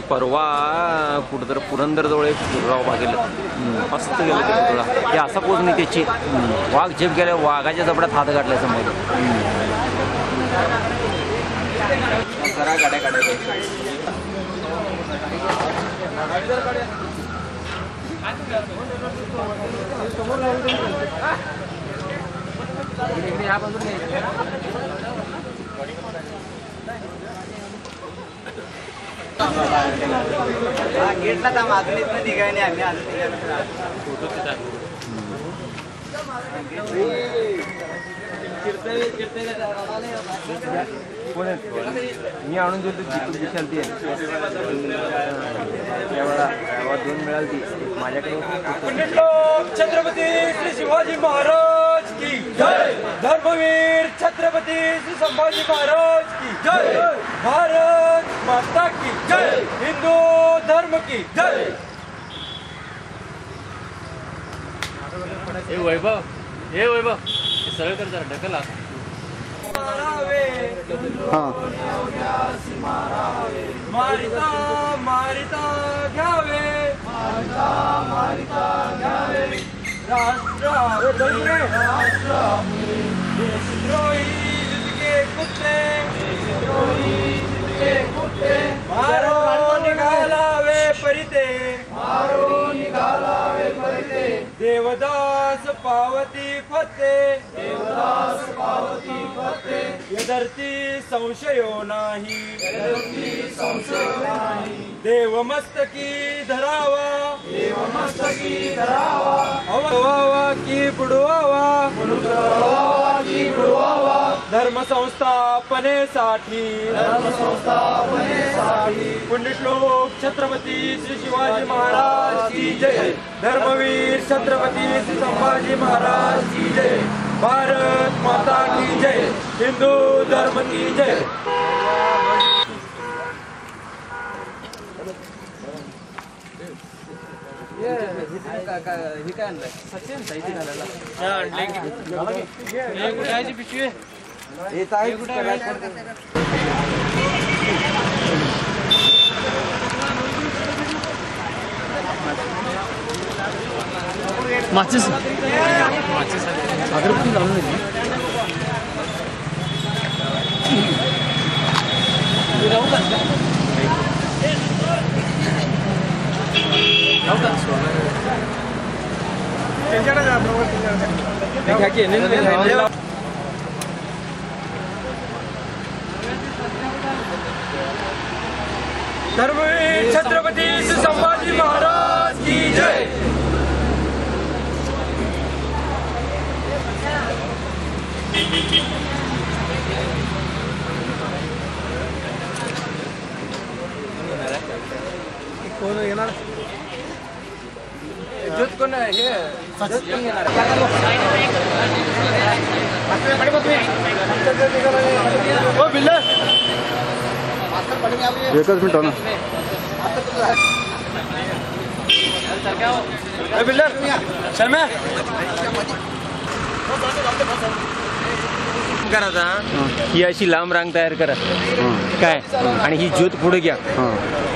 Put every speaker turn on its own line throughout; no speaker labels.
परवा कुठं तर पुरंदरजवळ एक राव बागेला मस्त गेलं ते पुतळा. ते असा पोच नाही त्याची वाघ झेप गेल्या वाघाच्या जबड्यात हात गाठला समोर.
गेटला थांब अजून इथं निघाय नाही आम्ही अजून
मी आणून देतो विशाल ती दोन मिळाल ती माझ्याकडे.
छत्रपती श्री शिवाजी महाराज की जय. धर्मवीर छत्रपती श्री संभाजी महाराज की जय. भारत माता की जय. हिंदू धर्म की जय.
हे वैभव सरळ कर जरा ढकला.
मारिता मारिता घ्यावे देशद्रोही जितके कुत्ते मारो निघालावे परिते देवदास पावती फते यदर्ती संशयो नाही देव मस्तकी धरावा अवावा की बुडवावा धर्म संस्थापनेसाठी पुण्यश्लोक छत्रपती श्री शिवाजी महाराज की जय. धर्मवीर छत्रपती श्री संभाजी महाराज की जय. भारत माता की जय. हिंदू धर्म की जय.
माचीस अगरबत्ती लावून
धर्मवीर छत्रपती श्री संभाजी महाराज की जय. कोण येणार ज्योत कोण हे ज्योत कोण येणार ओ बिल्डर
एकच मिनिट ना
बिल्डर शर्मा
करायचा ही अशी लांब रांग तयार करा काय आणि ही ज्योत पुढे घ्या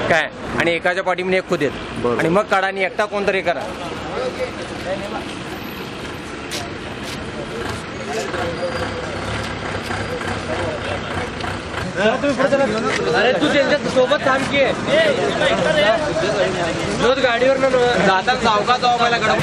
काय आणि एकाच्या पाठीमध्ये एक खोदेत आणि मग काढा आणि एकटा कोणतरी करा.
अरे तू त्यांच्या सोबत थांब की ज्योत गाडीवर
जाता सावका जाऊ मला गडप.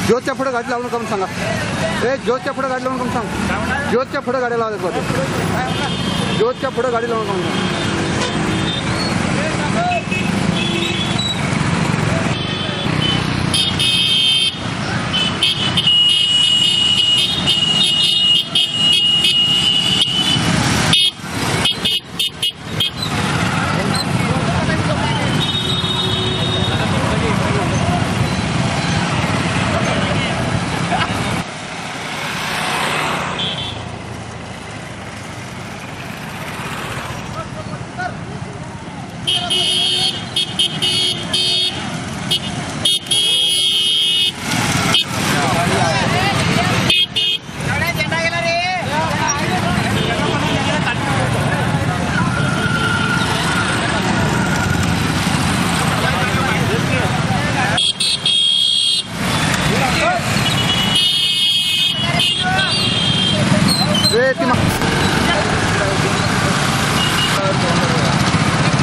ज्योतच्या पुढे गाडी लावून करून सांगा. ज्योतच्या पुढे गाडी लावून करून सांग. ज्योतच्या पुढे गाडी लावायचं होतं. ज्योतच्या पुढे गाडी लावून करून सांग.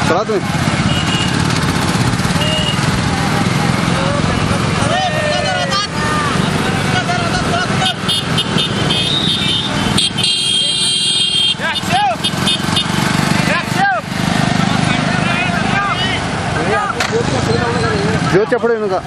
चला तुम्ही. ज्योतच्या पुढे येऊ नका.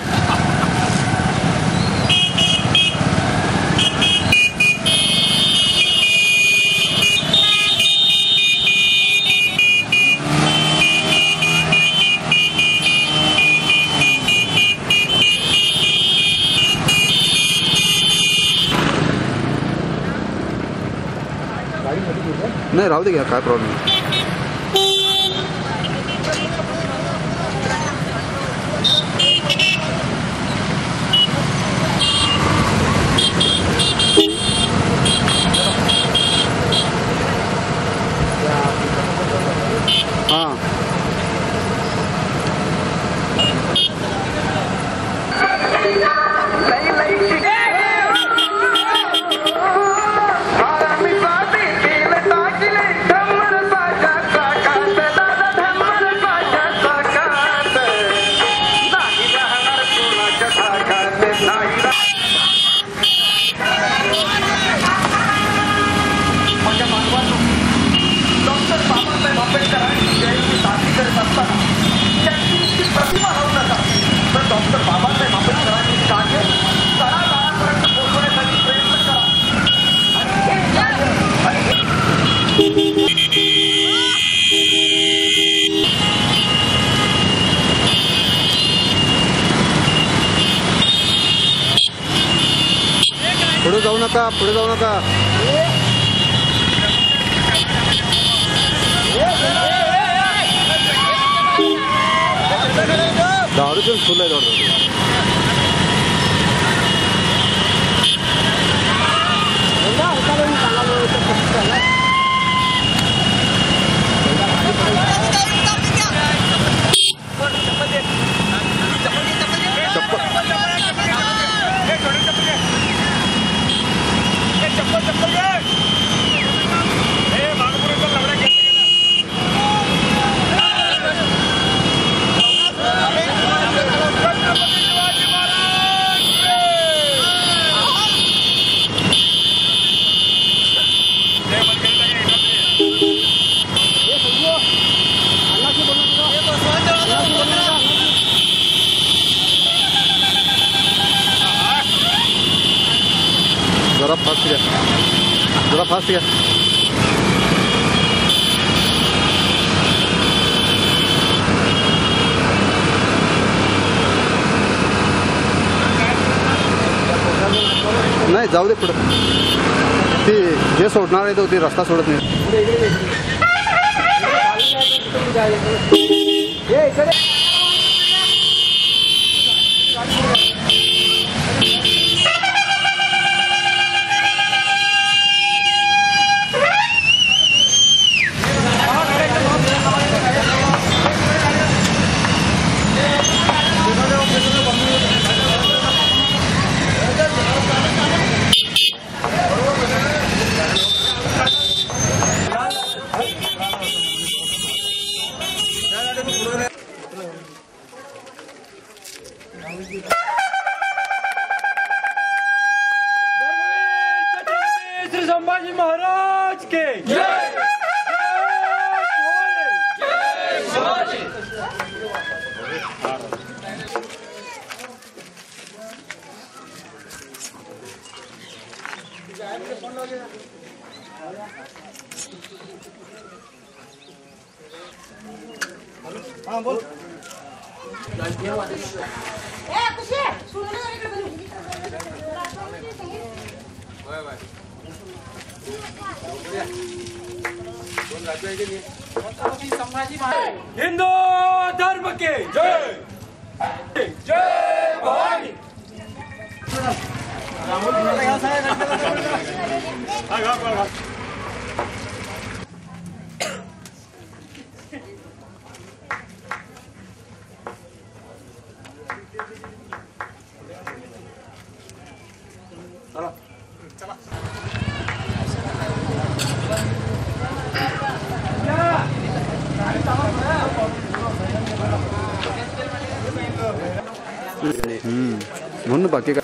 नाही राहू दे घ्या, काय प्रॉब्लेम नाही. हां पुढे जाऊ नका, पुढे जाऊ नका. दारूचं फुल आहे दारू. फास्ट घ्या, जरा फास्ट घ्या. नाही जाऊ दे पुढं. ती जे सोडणार आहे तो ती रस्ता सोडत नाही.
श्री संभाजी महाराज के जय. हिंदू धर्म के जय. जय भवानी.
म्हणून बाकी काय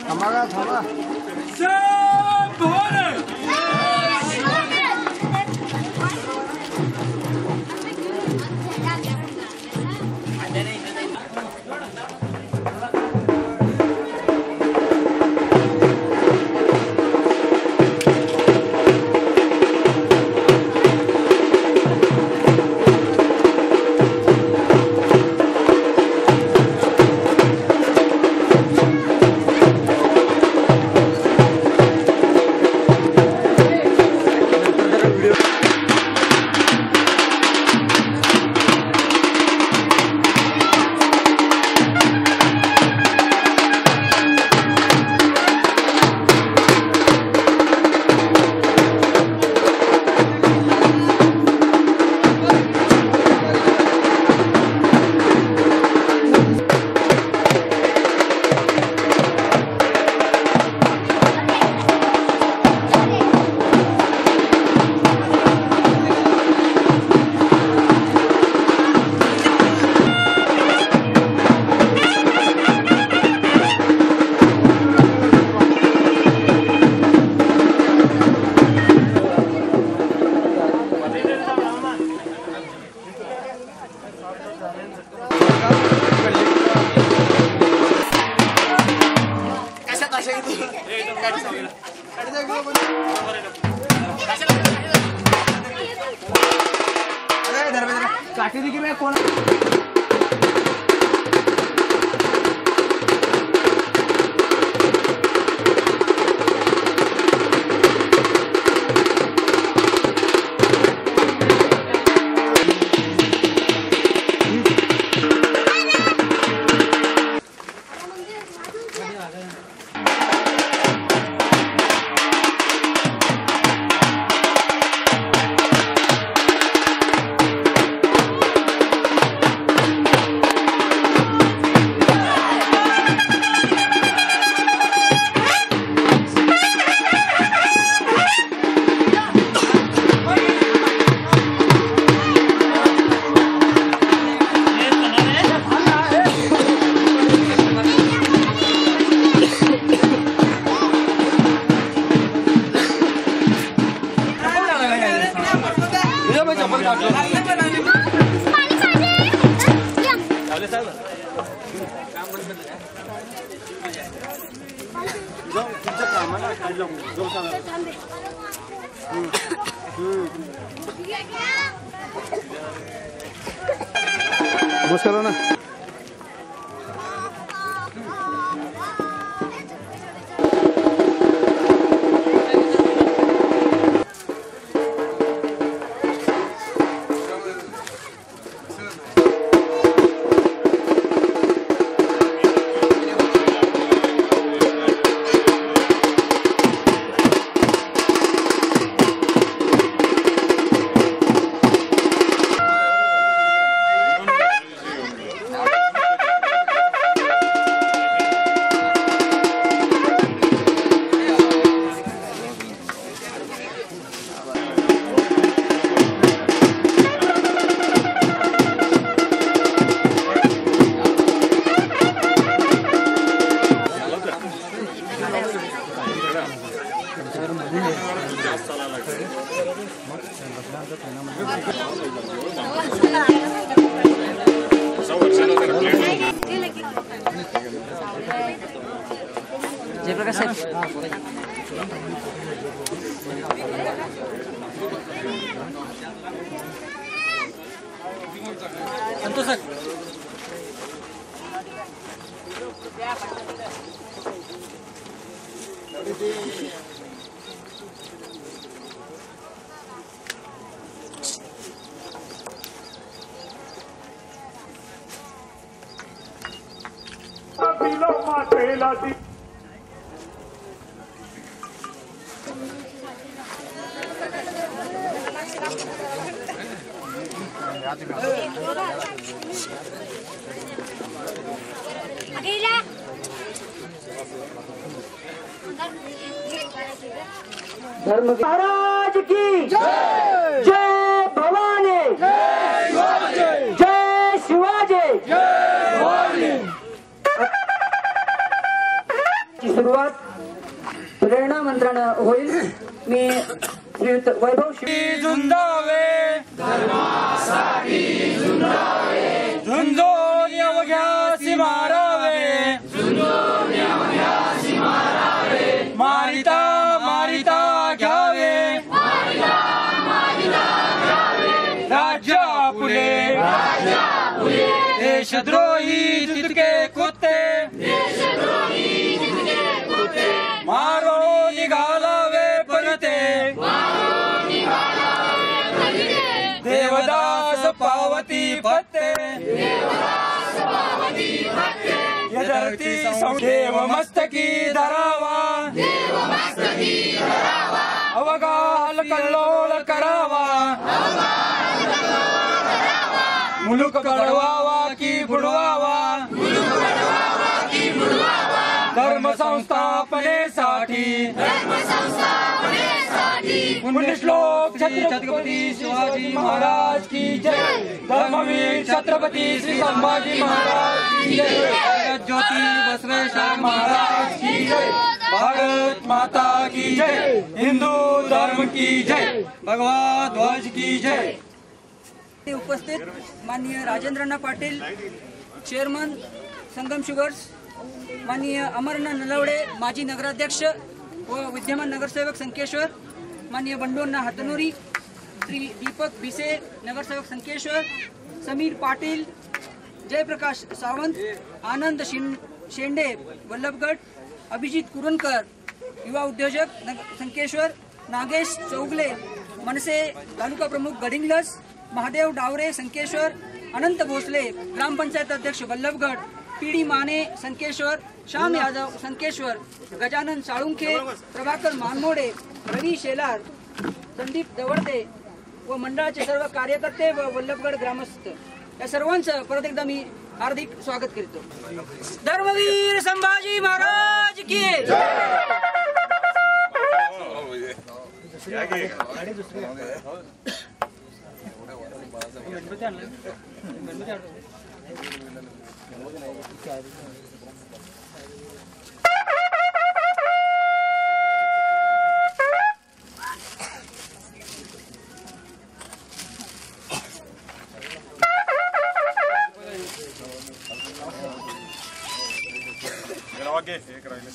थांबा थांबा काठी देखील मैं कोण नमस्कार ना
जयप्रकाश साहेब संतोष सर
महाराज की जय भवानी जय शिवाजी
प्रेरणा मंत्रानं होईल. मी श्रीयुत वैभव
झुंजावे झुंजोन अवघ्यासी मारावे मारिता मारिता घ्यावे राज्य पुले देशद्रोही तितके कुत्ते मारो निघालावे परते देवदास पावती पत्ते यदरती देव मस्तकी धरावा अवगाल कल्लोळ करावा मुलुक घडवावा की बुडवावा धर्म संस्थापनेसाठी पुण्यश्लोक छत्रपती शिवाजी महाराज की जय. धर्मवीर छत्रपती श्री संभाजी महाराज की जय. ज्योती बसवेश्वर महाराज की जय. भारत माता की जय. हिंदू धर्म की जय. भगवा ध्वज की जय.
उपस्थित माननीय राजेंद्रनाथ पाटील, चेअरमन संगम शुगर्स, माननीय अमरनाथ नलवडे, माजी नगराध्यक्ष व विद्यमान नगरसेवक संकेश्वर, माननीय बंडोन्ना हातनोरी, श्री दीपक भिसे, नगरसेवक संकेश्वर, समीर पाटील, जयप्रकाश सावंत, आनंद शेंडे वल्लभगड, अभिजित कुरणकर, युवा उद्योजक संकेश्वर, नागेश चौगले, मनसे तालुका प्रमुख गडिंग्लज, महादेव डावरे संकेश्वर, अनंत भोसले, ग्रामपंचायत अध्यक्ष वल्लभगड, पीडी माने संकेश्वर, श्याम यादव संकेश्वर, गजानन साळुंखे, प्रभाकर मानमोडे, रवी शेलार, संदीप दवडते व मंडळाचे सर्व कार्यकर्ते व वल्लभगड ग्रामस्थ या सर्वांचं परत एकदा मी हार्दिक स्वागत करतो. धर्मवीर संभाजी महाराज की
एक राहिले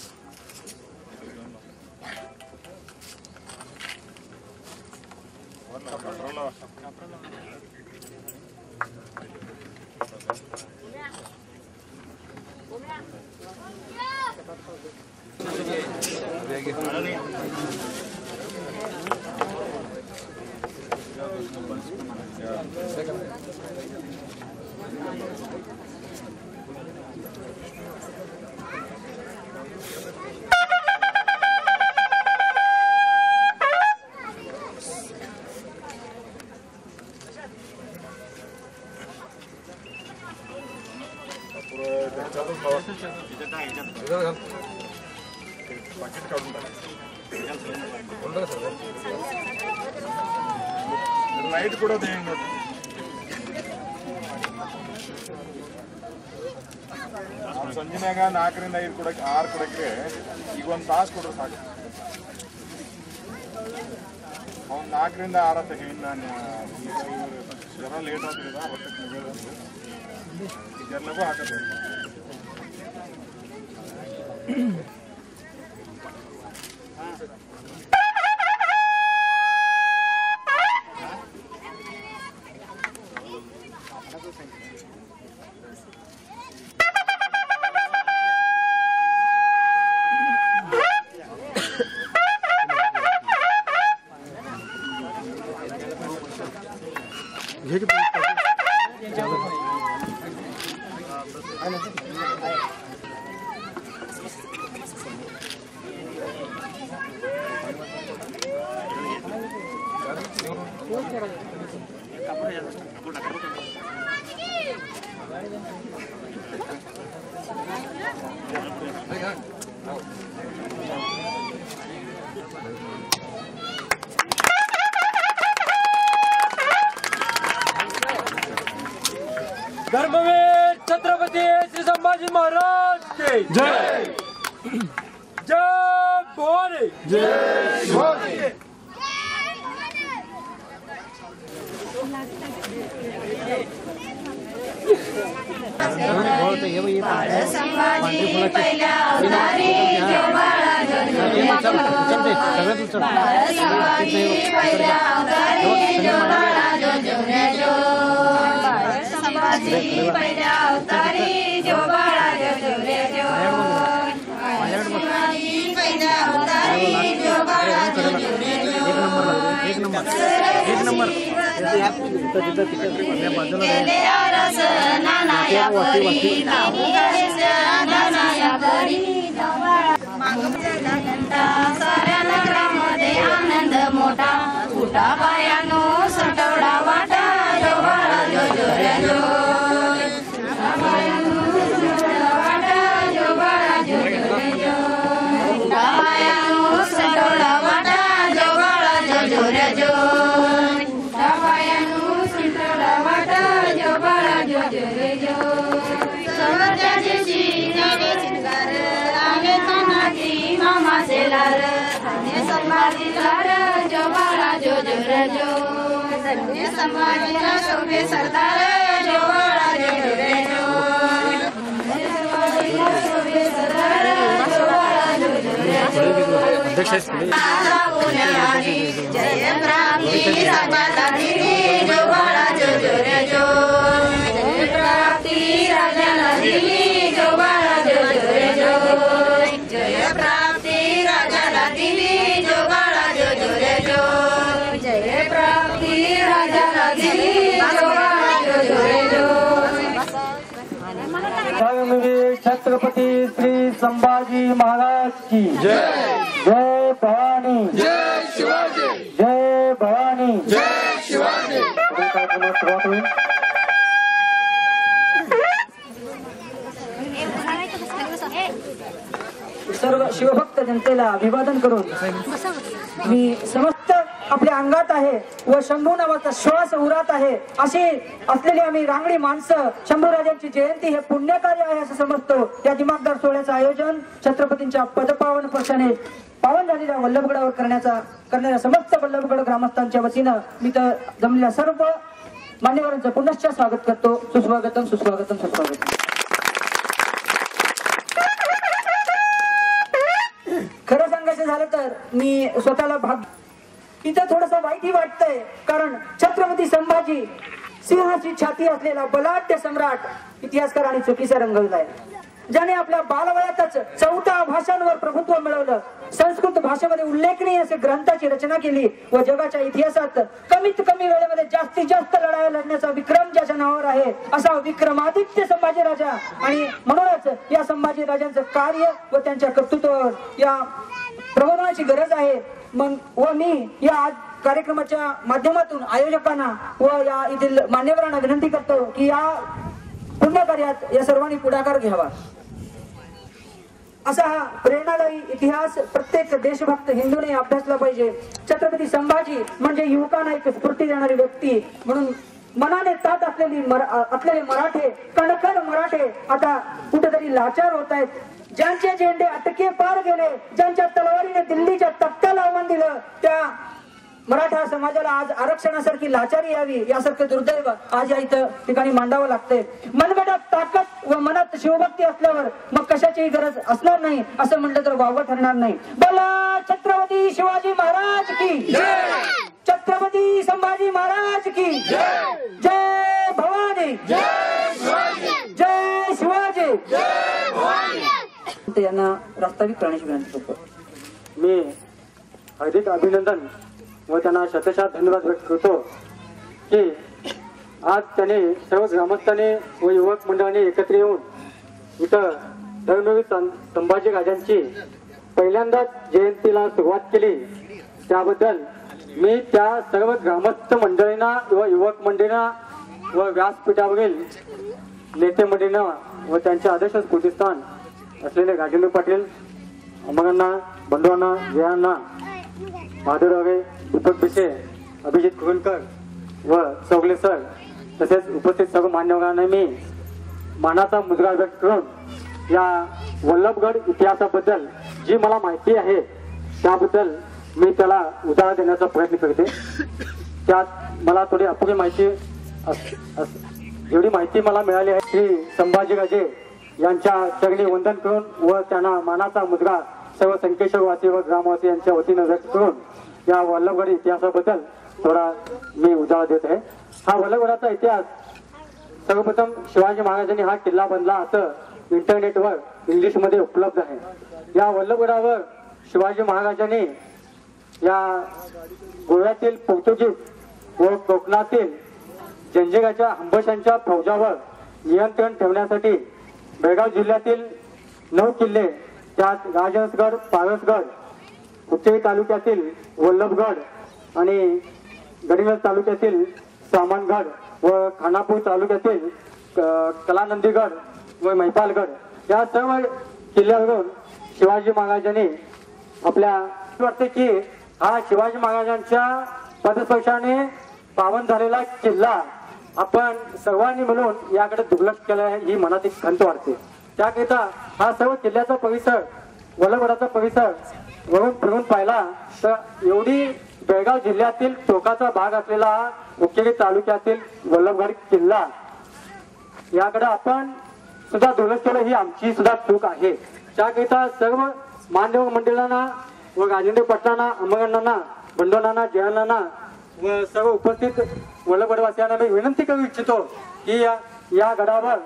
ಲೈಟ್ ಕೊಡೋದು ಹೆಂಗೆ ಸಂಜೆನಾಗ 4 ರಿಂದ 5 ಕೊಡಕ್ಕೆ 6 ಕೊಡಕ್ಕೆ ಈಗ ಒಂದು ತಾಸು ಕೊಡ್ರೆ ಸಾಕು. ಅವ್ನು 4 ರಿಂದ 6 ತೆಗಿ ನಾನು ಜರ ಲೇಟ್ ಆಗ್ತದ ಜರ್ನಗೂ ಹಾಕತ್ತೆ.
धर्मवीर छत्रपती श्री संभाजी महाराज की जय. जय भवानी
जय शिवाजी.
आनंद मोठा उठा पायानो सटवडा वाटा जोवाळा जो जो रे जो पायानो सटवडा वाटा जोवाळा जो जो रे जो उठा पायानो सटवडा वाटा जोवाळा जो जो रे जो उठा पायानो सटवडा वाटा जोवाळा जो जो रे जो सवरच्या दिवशी नवे चिंगार आगे तनाची मामा सेलार संभाजीलार जो बाळा जो जो रे जो संभाजीला शोभे सरदार जो बाळा जो जो रे जो संभाजीला शोभे सरदार जो बाळा जो जो रे जो जय प्राप्ती राजाला दिली जो बाळा जो जो रे जो जय प्राप्ती राजाला दिली जो बाळा जो जो रे जो जय प्राप्ती राजाला दिली जो बाळा जो जो रे जो जय प्राप्ती राजाला दिली जो बाळा जो जो रे जो
धर्मवीर छत्रपती श्री संभाजी महाराज की जय. जय भवानी
जय शिवाजी.
जय भवानी
जय शिवाजी.
कार्यक्रमास सुरुवात होईल.
सर्व शिवभक्त जनतेला अभिवादन करून मी समस्त आपल्या अंगात आहे व शंभू नावाचा श्वास उरात आहे अशी असलेली आम्ही रांगडी माणसं शंभूराजांची जयंती हे पुण्यकार्य आहे असं समजतो. या दिमागदार सोहळ्याचं आयोजन छत्रपतींच्या पदपावन स्पर्शाने पावन झालेल्या वल्लभगडावर करणाऱ्या समस्त वल्लभगड ग्रामस्थांच्या वतीनं मी तर जमलेल्या सर्व मान्यवरांचं पुनश्च स्वागत करतो. सुस्वागतम सुस्वागतम सुस्वागतम. खरं सांगायचं झालं तर मी स्वतःला इथं थोडस वाईटही वाटतंय कारण छत्रपती संभाजी सिंहाची छाती असलेला बलाढ्य सम्राट इतिहासकारांनी चुकीचा रंगवलाय. ज्याने आपल्या बालवयातच 14 भाषांवर प्रभुत्व मिळवलं, संस्कृत भाषेमध्ये उल्लेखनीय असे ग्रंथाची रचना केली व जगाच्या इतिहासात कमीत कमी वेळेमध्ये जास्तीत जास्त लढाया लढण्याचा विक्रम ज्याच्या नावावर आहे असा विक्रमादित्य संभाजी राजा. आणि म्हणूनच या संभाजी राजांचं कार्य व त्यांच्या कर्तृत्वावर या प्रबोधनाची गरज आहे. मग व मी या आज कार्यक्रमाच्या माध्यमातून आयोजकांना व या येथील मान्यवरांना विनंती करतो की या पुण्यकार्यात या सर्वांनी पुढाकार घ्यावा. असा हा प्रेरणादायी इतिहास प्रत्येक देशभक्त हिंदूने अभ्यासला पाहिजे. छत्रपती संभाजी म्हणजे युवकांना एक स्फूर्ती देणारी व्यक्ती म्हणून मनाने तात असलेले मराठे कणखर मराठे आता कुठेतरी लाचार होत आहेत. ज्यांचे झेंडे अटके पार गेले, ज्यांच्या तलवारीने दिल्लीच्या तख्ताला आव्हान दिलं, त्या मराठा समाजाला आज आरक्षणासारखी लाचारी यावी यासारखं दुर्दैव आज या इथं ठिकाणी मांडावं लागतंय. मनगटात ताकद व मनात शिवभक्ती असल्यावर मग कशाचीही गरज असणार नाही असं म्हटलं तर वावगं ठरणार नाही. बोला छत्रपती शिवाजी महाराज की जय. छत्रपती संभाजी महाराज की जय. जय भवानी जय शिवाजी. जय शिवाजी जय भवानी. यांना प्रास्ताविक करण्याची विनंती करतो.
मी हार्दिक अभिनंदन व त्यांना शतशः धन्यवाद व्यक्त करतो की आज त्याने सर्व ग्रामस्थांनी व युवक मंडळाने एकत्र येऊन इथं धर्मवीर संभाजी राजांची पहिल्यांदाच जयंतीला सुरुवात केली. त्याबद्दल मी त्या सर्व ग्रामस्थ मंडळींना व युवक मंडळींना व व्यासपीठावरील नेते मंडळींना व त्यांच्या आदर्श स्फूर्तिस्थान असलेले राजेंद्र पाटील अमरांना, बंधूंना, जयांना, माधुरावे, दीपक बिशे, अभिजित कुरुलकर व चौगले सर तसेच उपस्थित सर्व मान्यवरांना मी मानाचा मुद्रा व्यक्त करून या वल्लभगड इतिहासाबद्दल जी मला माहिती आहे
त्याबद्दल मी त्याला उजाळा देण्याचा प्रयत्न करते. त्यात मला थोडी अपुरी माहिती जेवढी माहिती मला मिळाली आहे, श्री संभाजीराजे यांच्या चरणी वंदन करून व त्यांना मानाचा मुद्रा सर्व संकेश्वरवासी व ग्रामवासी यांच्या वतीनं व्यक्त करून या वल्लभगड इतिहासाबद्दल थोडा मी उजाळा देत आहे. हा वल्लभगडाचा इतिहास सर्वप्रथम शिवाजी महाराजांनी हा किल्ला बांधला असं इंटरनेटवर इंग्लिशमध्ये उपलब्ध आहे. या वल्लभगडावर शिवाजी महाराजांनी या गोव्यातील पोर्तुगीज व कोकणातील जंजिराच्या हंबशांच्या फौजावर नियंत्रण ठेवण्यासाठी बेळगाव जिल्ह्यातील 9 किल्ले, त्यात राजहंसगड, पारसगड, उच्चई तालुक्यातील वल्लभगड आणि गडिंग्लज तालुक्यातील सामानगड व खानापूर तालुक्यातील कलानंदीगड व महिपालगड या सर्व किल्ल्यावरून शिवाजी महाराजांनी आपल्या वाटते की हा शिवाजी महाराजांच्या पदस्पर्शाने पावन झालेला किल्ला आपण सर्वांनी मिळून याकडे दुर्लक्ष केलं आहे ही मनात एक खंत वाटते. त्याकरिता हा सर्व किल्ल्याचा परिसर, वल्लभगडाचा परिसर वरून फिरून पाहिला तर एवढी बेळगाव जिल्ह्यातील टोकाचा भाग असलेला हा उकेरी तालुक्यातील वल्लभगड किल्ला याकडे आपण सुद्धा दुर्लक्ष केलं ही आमची सुद्धा चूक आहे. त्याकरिता सर्व मान्यवर मंडळांना व राजेंद्र पाटलांना, अमरांना, बंडोनांना, जयंतांना व सर्व उपस्थित वल्लभगडवासियांना मी विनंती करू इच्छितो की या गडावर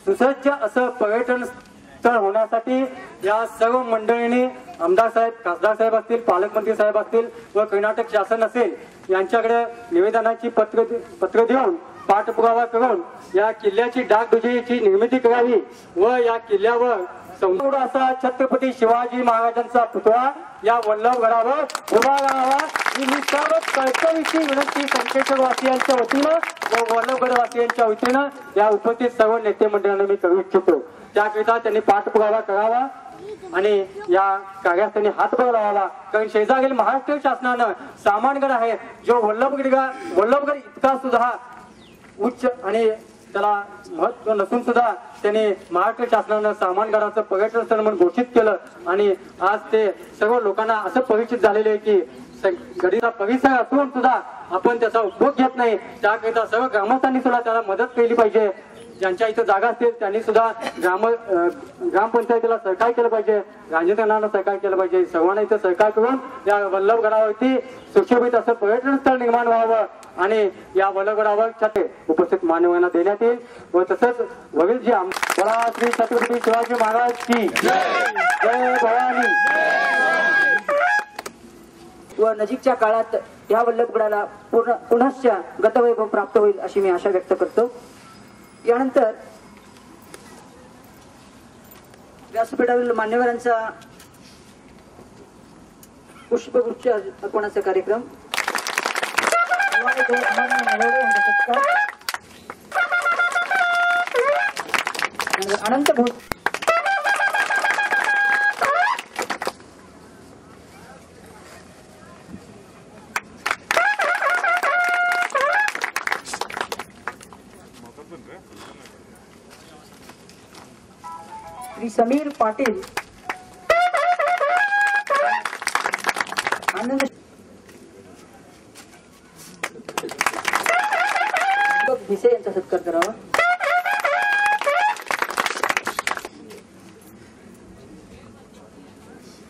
सुसज्ज असं पर्यटन स्थळ होण्यासाठी या सर्व मंडळींनी आमदार साहेब, खासदार साहेब असतील, पालकमंत्री साहेब असतील व कर्नाटक शासन असेल यांच्याकडे निवेदनाची पत्र देऊन पाठपुरावा करून या किल्ल्याची डागडुजीची निर्मिती करावी व या किल्ल्यावर संपूर्ण असा छत्रपती शिवाजी महाराजांचा पुतळा या वल्लभगडावर उभा राहावा ही मी सर्व कळकळीची विनंती संकेश्वरवासियांच्या वतीनं व वल्लभगडवासियांच्या वतीनं या उपस्थित सर्व नेते मंडळांना मी करू इच्छितो. त्याकरिता त्यांनी पाठपुरावा करावा आणि या कार्यास त्यांनी हातभार लावावा. कारण शेजारील महाराष्ट्र शासनानं सामानगड आहे जो वल्लभगड इतका सुद्धा उच्च आणि त्याला महत्व नसून सुद्धा त्यांनी महाराष्ट्र शासनानं सामानगडाचं पर्यटन स्थळ म्हणून घोषित केलं आणि आज ते सर्व लोकांना असं परिचित झालेले आहे की गडीचा परिसर असून सुद्धा आपण त्याचा उपभोग घेत नाही. त्याकरिता सर्व ग्रामस्थांनी सुद्धा त्याला मदत केली पाहिजे. ज्यांच्या इथं जागा असतील त्यांनी सुद्धा ग्रामपंचायतीला सहकार्य केलं पाहिजे, राजेंद्रांना सहकार्य केलं पाहिजे. सर्वांना इथं सहकार्य करून या वल्लभगडावरती सुशोभित असं पर्यटन स्थळ निर्माण व्हावं आणि या वल्लभगडावर छाते उपस्थित मान्यवरांना देण्यात येईल व तसंच वरील जी बोला श्री छत्रपती शिवाजी महाराज की जय भवानी.
व नजीकच्या काळात या वल्लभगडाला पुनश्च गतवैभव प्राप्त होईल अशी मी आशा व्यक्त करतो. यानंतर व्यासपीठावरील मान्यवरांचा पुष्पगुच्छ अर्पणाचा कार्यक्रम अनंत भूत श्री समीर पाटील आनंद भिसे यांचा सत्कार करावा.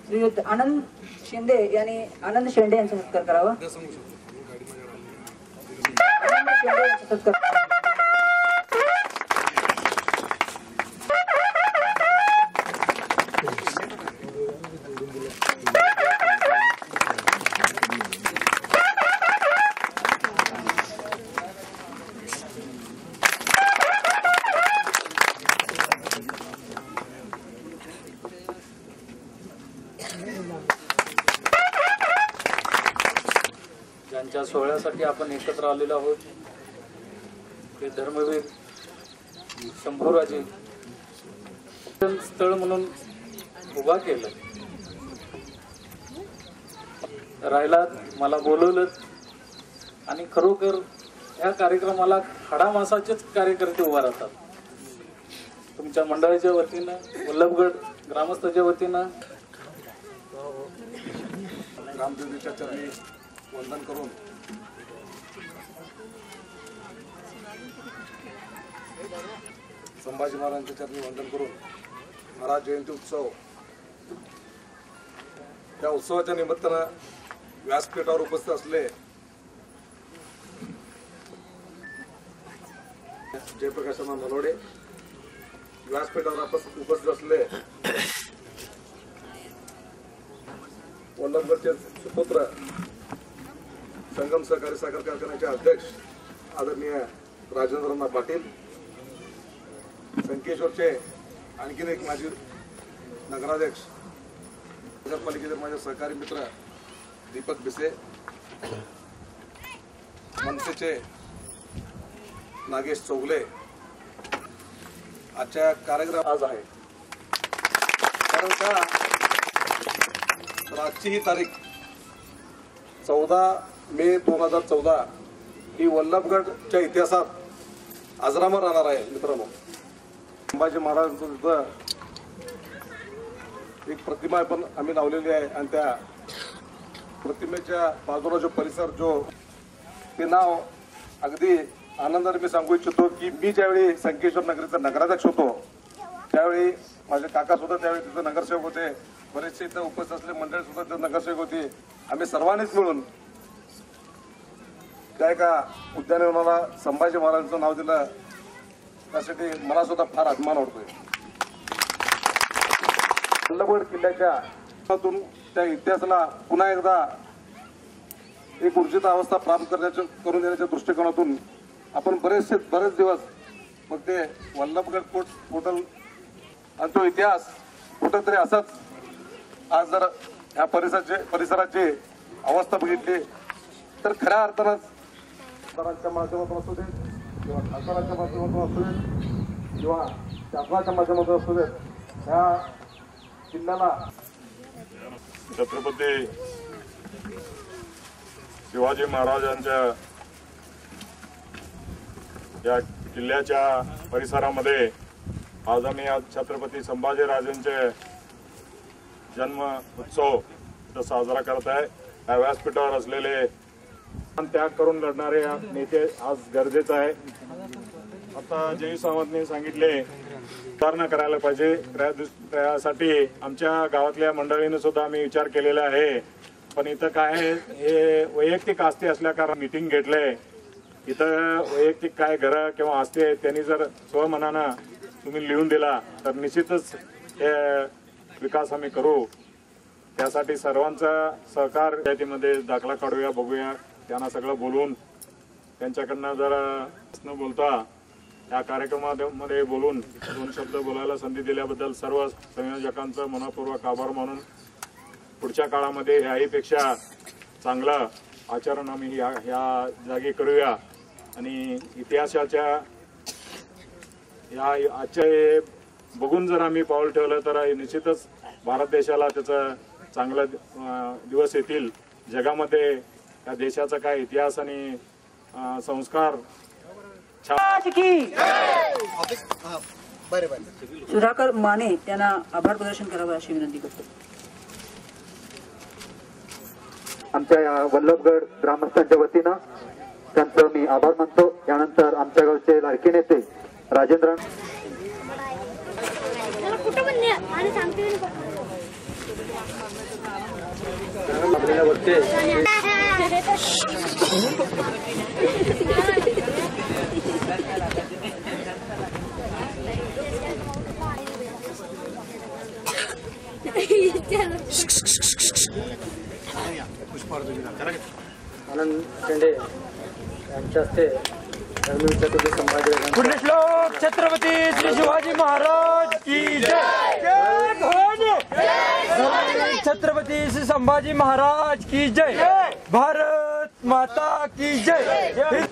श्रीयुत आनंद शिंदे यांचा सत्कार करावा. आनंद शिंदे यांचा सत्कार.
ज्यांच्या सोहळ्यासाठी आपण एकत्र आलेलो आहोत ते धर्मवीर शंभूराजे स्थळ म्हणून उभा केलं, राहिलात मला बोलवलं आणि खरोखर ह्या कार्यक्रमाला हाडामासाचेच कार्यकर्ते उभा राहतात. तुमच्या मंडळाच्या वतीनं, वल्लभगड ग्रामस्थाच्या वतीनं
रामदेवजीच्या चरणी वंदन करून संभाजी महाराजांच्या चरणी वंदन करून महाराज जयंती उत्सव त्या उत्सवाच्या निमित्तानं व्यासपीठावर उपस्थित असले जयप्रकाशांना नलवडे, व्यासपीठावर उपस्थित असले वल्लभगडचे सुपुत्र संगम सहकारी साखर कारखान्याचे अध्यक्ष आदरणीय राजेंद्रनाथ पाटील, संकेश्वरचे आणखीन एक माजी नगराध्यक्ष, नगरपालिकेचे माझे सहकारी मित्र दीपक बिसे, मनसेचे नागेश चौगले, आजच्या कार्यक्रम आज आहे कारण का तर आजची ही तारीख 14 मे 2014 ही वल्लभगडच्या इतिहासात अजरामर राहणार आहे. मित्रांनो, संभाजी महाराजांचं तिथं एक प्रतिमा पण आम्ही लावलेली आहे आणि त्या प्रतिमेच्या बाजूला जो परिसर जो ते नाव अगदी आनंदाने मी सांगू इच्छितो की मी ज्यावेळी संकेश्वर नगरीचा नगराध्यक्ष होतो त्यावेळी माझे काका सुद्धा त्यावेळी तिथे नगरसेवक होते, बरेचसे इथं उपस्थित असलेले मंडळी सुद्धा तिथे नगरसेवक होते. आम्ही सर्वांनीच मिळून त्या एका उद्यानवनाला संभाजी महाराजांचं नाव दिलं, त्यासाठी मला सुद्धा फार अभिमान वाटतोय. वल्लभगड किल्ल्याच्या त्या इतिहासाला पुन्हा एकदा एक ऊर्जित अवस्था प्राप्त करून देण्याच्या दृष्टिकोनातून आपण बरेच दिवस मग ते वल्लभगड पोर्टल आणि तो इतिहास कुठंतरी असाच आज जर ह्या परिसराची अवस्था बघितली तर खऱ्या अर्थानंच आमदारांच्या माध्यमातून असू दे किंवा खासदारांच्या माध्यमातून असू दे किंवा शासनाच्या माध्यमातून असू दे ह्या किल्ल्याला
छत्रपती शिवाजी महाराजांच्या या किल्ल्याच्या परिसरामध्ये आज आम्ही छत्रपती संभाजीराजांचे जन्म उत्सव साजरा करत आहे. या व्यासपीठावर असलेले त्याग करून लढणारे नेते आज गरजेचं आहे. आता जय सावंतने सांगितले सुधारणा करायला पाहिजे, त्यासाठी आमच्या गावातल्या मंडळीने सुद्धा आम्ही विचार केलेला आहे. पण इथं काय हे वैयक्तिक आस्ती असल्या कारण मीटिंग घेतले. इथं वैयक्तिक काय घरं किंवा आस्ती आहेत त्यांनी जर स्वमनानं तुम्ही लिहून दिला तर निश्चितच हे विकास आम्ही करू. त्यासाठी सर्वांचा सहकार यामध्ये दाखला काढूया, बघूया, त्यांना सगळं बोलून त्यांच्याकडनं जरा न बोलता या कार्यक्रमामध्ये बोलून 2 शब्द बोलायला संधी दिल्याबद्दल सर्व संयोजकांचं मनपूर्वक आभार मानून पुढच्या काळामध्ये ह्याहीपेक्षा चांगलं आचरण आम्ही ह्या जागी करूया आणि इतिहासाच्या या आजच्या बघून जर आम्ही पाऊल ठेवलं तर निश्चितच भारत देशाला त्याचं चांगलं दिवस येतील. जगामध्ये या देशाचा काय इतिहास आणि संस्कार
सुधाकर माने त्यांना आभार प्रदर्शन करावं अशी विनंती करतो.
आमच्या या वल्लभगड ग्रामस्थांच्या वतीनं त्यांचं मी आभार मानतो. यानंतर आमच्या गावचे लाडके नेते राजेंद्र आनंद शेंडे यांच्या हस्ते
पुढले श्लोक छत्रपती श्री शिवाजी महाराज की जय. जय भवानी. छत्रपती श्री संभाजी महाराज की जय. भारत माता की जय.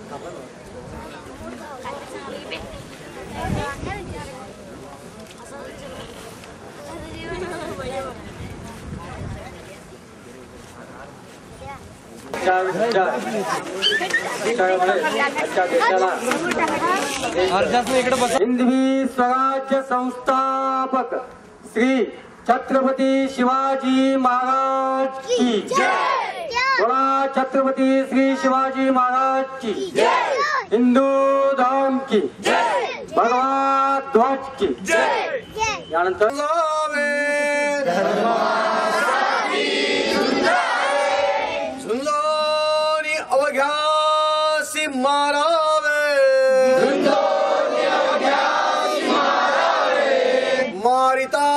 हिंदवी स्वराज्य संस्थापक श्री छत्रपती शिवाजी महाराज की जय। बोला छत्रपती श्री शिवाजी महाराज की जय। हिंदू धर्म की जय। भगवा ध्वज की जय। यानंतर
झुंजोनी अवघ्यासी मारावे, मारिता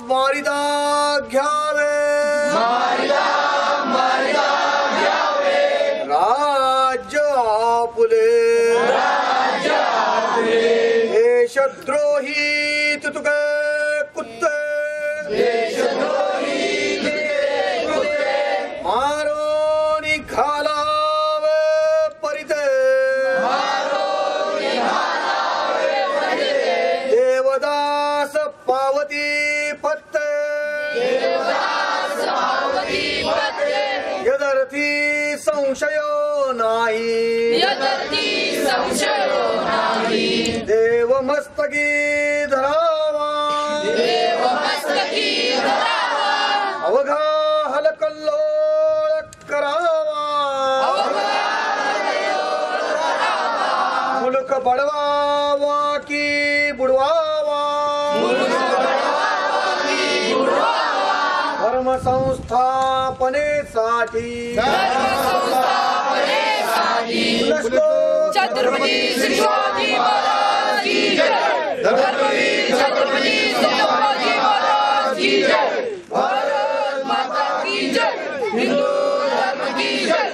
मारिता घ्यावे, राज्य आपुले, देशद्रोही तुके कुत्ते, मारोनी घालावे परिते, देवदास पावती पत्ते, यदर्थी संशयो नाही, देव मस्तकी धरावा, अवघा हलकल्लोळ करावा, मुलुक बडवावा की बुडवावा, धर्म संस्थापनेसाठी
छत्रपती श्री शिवाजी महाराज की जय। छत्रपती शिवाजी महाराज की जय। भारत माता की जय। हिंदू धर्म की जय।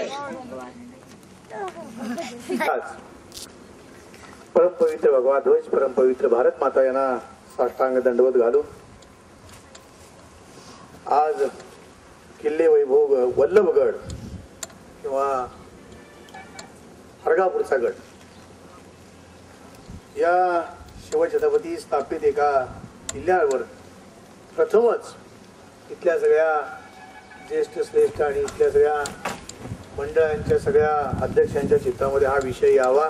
परमपवित्र भगवा ध्वज, परमपवित्र भारत माता यांना साष्टांग दंडवत घालून आज किल्ले वैभव वल्लभगड किंवा हरगापूरचा गड या शिवछत्रपती स्थापित एका किल्ल्यावर प्रथमच इथल्या सगळ्या ज्येष्ठ श्रेष्ठ आणि इथल्या सगळ्या मंडळांच्या सगळ्या अध्यक्षांच्या चित्तामध्ये हा विषय यावा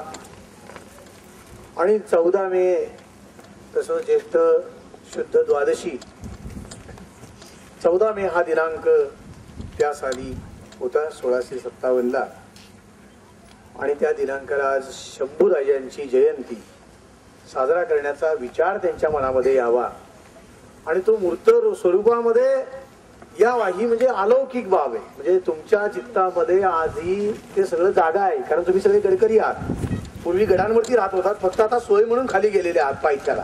आणि 14 मे तसं ज्येष्ठ शुद्ध द्वादशी 14 मे हा दिनांक त्या साली होता 1657ला आणि त्या दिनांकाला आज शंभूराजांची जयंती साजरा करण्याचा विचार त्यांच्या मनामध्ये यावा आणि तो मूर्त स्वरूपामध्ये यावा ही म्हणजे अलौकिक बाब आहे. म्हणजे तुमच्या चित्तामध्ये आधी ते सगळं जागा आहे कारण तुम्ही सगळे गडकरी आहात. पूर्वी गडांवरती राहत होतात फक्त आता सोय म्हणून खाली गेलेले आहात पायथ्याला.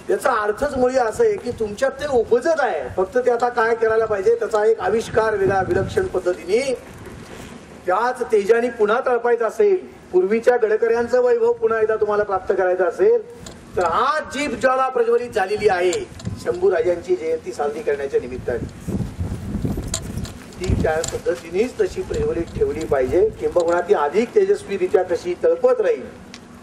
याचा अर्थच मुळी असं आहे की तुमच्यात ते उपजत आहे फक्त ते आता काय करायला पाहिजे त्याचा एक आविष्कार वेगळा विलक्षण पद्धतीने त्याच तेजाने पुन्हा तळपायचं असेल पूर्वीच्या गडकऱ्यांचं वैभव पुन्हा एकदा तुम्हाला प्राप्त करायचं असेल तर आज जी ज्वाला प्रज्वलित झालेली आहे शंभूराजांची जयंती साजरी करण्याच्या निमित्ताने ती त्या पद्धतीनेच तशी प्रज्वलित ठेवली पाहिजे किंबहुना ती अधिक तेजस्वीरित्या कशी तळपत राहील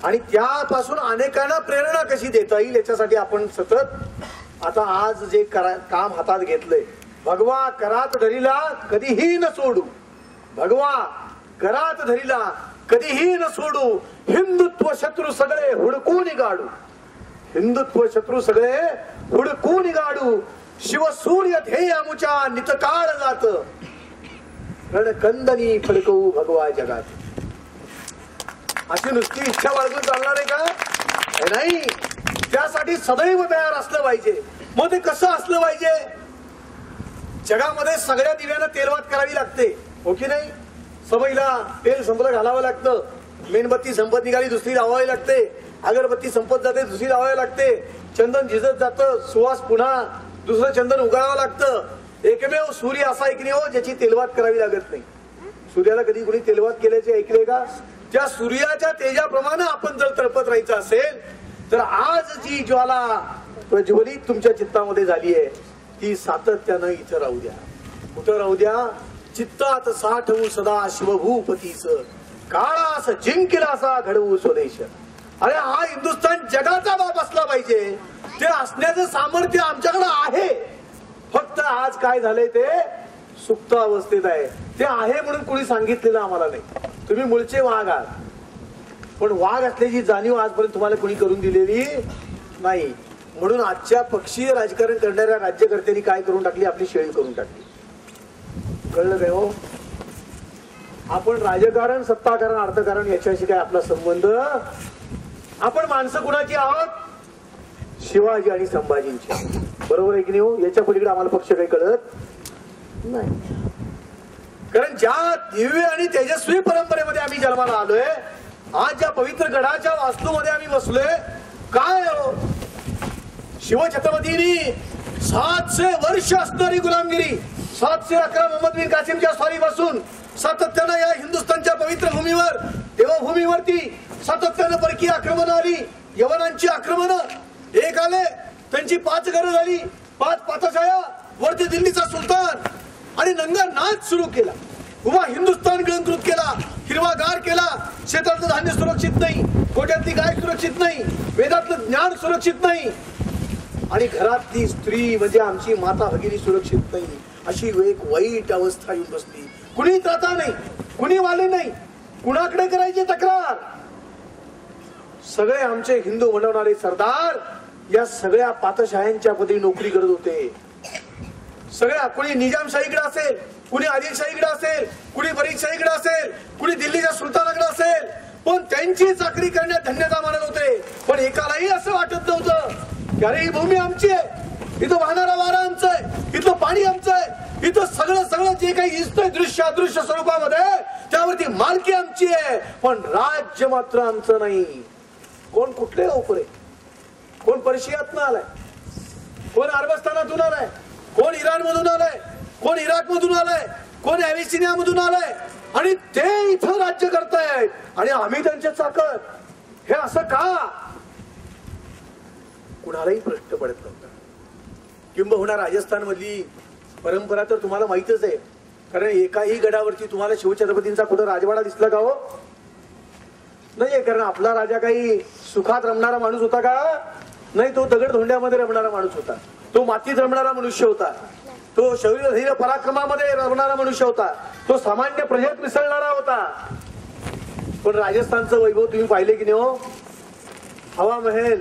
आणि त्यापासून अनेकांना प्रेरणा कशी देता येईल याच्यासाठी आपण सतत आता आज जे काम हातात घेतलंय भगवा करात धरीला कधीही न सोडू भगवा करात धरीला कधीही न सोडू हिंदुत्व शत्रू सगळे हुडकून गाडू हिंदुत्व शत्रू सगळे हुडकून गाडू शिवसूर्य ध्येय आमुच्या नितकाळ जात रणकंदनी फडकवू भगवा जगात. अशी नुसती इच्छा बाळगून चालणार आहे का नाही त्यासाठी सदैव तयार असलं पाहिजे. मग ते कसं असलं पाहिजे जगामध्ये सगळ्या दिव्यानं तेलवात करावी लागते हो की नाही. सवयीला तेल संपलं घालावं लागतं मेणबत्ती संपत निघाली दुसरी लावावी लागते अगरबत्ती संपत जाते दुसरी लावावी लागते चंदन झिजत जातं सुवास पुन्हा दुसरं चंदन उगाळावं लागतं. एकमेव सूर्य असा आहे की नाही हो ज्याची तेलवात करावी लागत नाही. सूर्याला कधी कोणी तेलवात केल्याचे ऐकले का. त्या सूर्याच्या तेजाप्रमाणे आपण जर तळपत राहायचं असेल तर आज जी ज्वाला प्रज्वलित तुमच्या चित्तामध्ये झाली आहे ती सातत्यानं इथं राहू द्या. कुठं राहू द्या चित्तात साठवू सदा शिवभूपतीच काळास जिंकिला असा घडवू स्वदेश. अरे हा हिंदुस्थान जगाचा बाप असला पाहिजे ते असण्याचं सामर्थ्य आमच्याकडे आहे. फक्त आज काय झालंय ते सुप्त अवस्थेत आहे. ते आहे म्हणून कोणी सांगितलेलं आम्हाला नाही. तुम्ही मूळचे वाघ आहात पण वाघ असल्याची जाणीव आजपर्यंत तुम्हाला कोणी करून दिलेली नाही. म्हणून आजच्या पक्षीय राजकारण करणाऱ्या राज्यकर्त्यांनी काय करून टाकली, आपली शेळी करून टाकली. कळलं काय हो? आपण राजकारण, सत्ताकारण, अर्थकारण याच्याशी काय आपला संबंध? आपण माणसं कुणाची आहोत? शिवाजी आणि संभाजींची. बरोबर आहे की नाही हो? याच्या पलीकडे आम्हाला पक्ष काही कळत नाही. कारण ज्या दिव्य आणि तेजस्वी परंपरेमध्ये आम्ही जन्माला आलोय, आज ज्या पवित्र गडाच्या वास्तूमध्ये आम्ही बसलोय, काय हो शिवछत्रपतींनी 700 वर्ष असणारी गुलामगिरी, 711 मोहम्मद बिन कासिमच्या स्वारीपासून सातत्यानं या हिंदुस्थानच्या पवित्र भूमीवर, देवभूमीवरती सातत्यानं परकीय आक्रमण आली, यवनांची आक्रमण एक आले, त्यांची 5 घरं झाली, 5 पातशाया, वरती दिल्लीचा सुलतान, आणि नंगा नाच सुरू केला. उभा हिंदुस्थान गिळंकृत केला, हिरवागार केला. शेतातलं धान्य सुरक्षित नाही, गोठ्यातली गाय सुरक्षित नाही, वेदातलं ज्ञान सुरक्षित नाही, आणि घरातली स्त्री म्हणजे आमची माता भगिनी सुरक्षित नाही. अशी एक वाईट अवस्था येऊन बसली. कुणी त्राता नाही, कुणी वाले नाही, कुणाकडे करायची तक्रार? सगळे आमचे हिंदू म्हणवणारे सरदार या सगळ्या पातशाह्यांच्या पदी नोकरी करत होते. सगळ्या, कुणी निजामशाहीकडे असेल, कुणी आदिलशाहीकडे असेल, कुणी बरीदशाहीकडे असेल, कुणी दिल्लीच्या सुलतानाकडे असेल, पण त्यांची चाकरी करण्यात धन्यता मानत होते. पण एकालाही असं वाटत नव्हतं की अरे ही भूमी आमची आहे, इथं वाहणारा वारा आमचा आहे, इथलं पाणी आमचं आहे, इथं सगळं जे काही दिसतंय दृश्य अदृश्य स्वरूपामध्ये त्यावरती मालकी आमची आहे, पण राज्य मात्र आमचं नाही. कोण कुठले उपरे? कोण पर्शियातून आलाय, कोण अरबस्तानातून आलाय, कोण इराण मधून आलाय, कोण इराक मधून आलाय, कोण ॲबिसिनिया मधून आलाय, आणि ते इथं राज्य करतायत आणि आम्ही त्यांच्या चाकर. हे असं का? कुणालाही प्रश्न पडत नव्हता. किंबहुना राजस्थान मधली परंपरा तर तुम्हाला माहितच आहे. कारण एकाही गडावरती तुम्हाला शिवछत्रपतींचा कुठं राजवाडा दिसला का हो? नाहीये. कारण आपला राजा काही सुखात रमणारा माणूस होता का? नाही, तो दगड धोंड्यामध्ये रमणारा माणूस होता, तो मातीत रमणारा मनुष्य होता, तो शौर्य धैर्य पराक्रमामध्ये रमणारा मनुष्य होता, तो सामान्य प्रजेत मिसळणारा होता. पण राजस्थानचं वैभव तुम्ही पाहिले की नाही हो? हवा महल,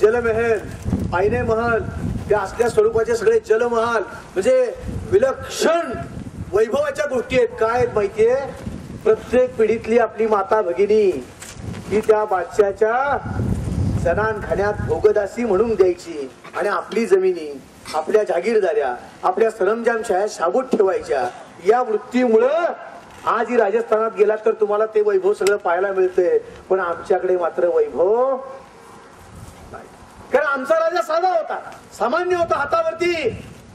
जलमहल, आईने महल, त्या असल्या स्वरूपाचे सगळे जलमहाल, म्हणजे विलक्षण वैभवाच्या गोष्टी आहेत. काय आहेत माहितीये? प्रत्येक पिढीतली आपली माता भगिनी ही त्या बादशाच्या जनानखान्यात भोगदासी म्हणून द्यायची, आणि आपली जमिनी, आपल्या जागीरदाऱ्या, आपल्या सरंजामशाह्या शाबूत ठेवायच्या. या वृत्तीमुळं आज ही राजस्थानात गेलात तर तुम्हाला ते वैभव सगळं पाहायला मिळतंय. पण आमच्याकडे मात्र वैभव नाही. कारण आमचा राजा साधा होता, सामान्य होता, हातावरती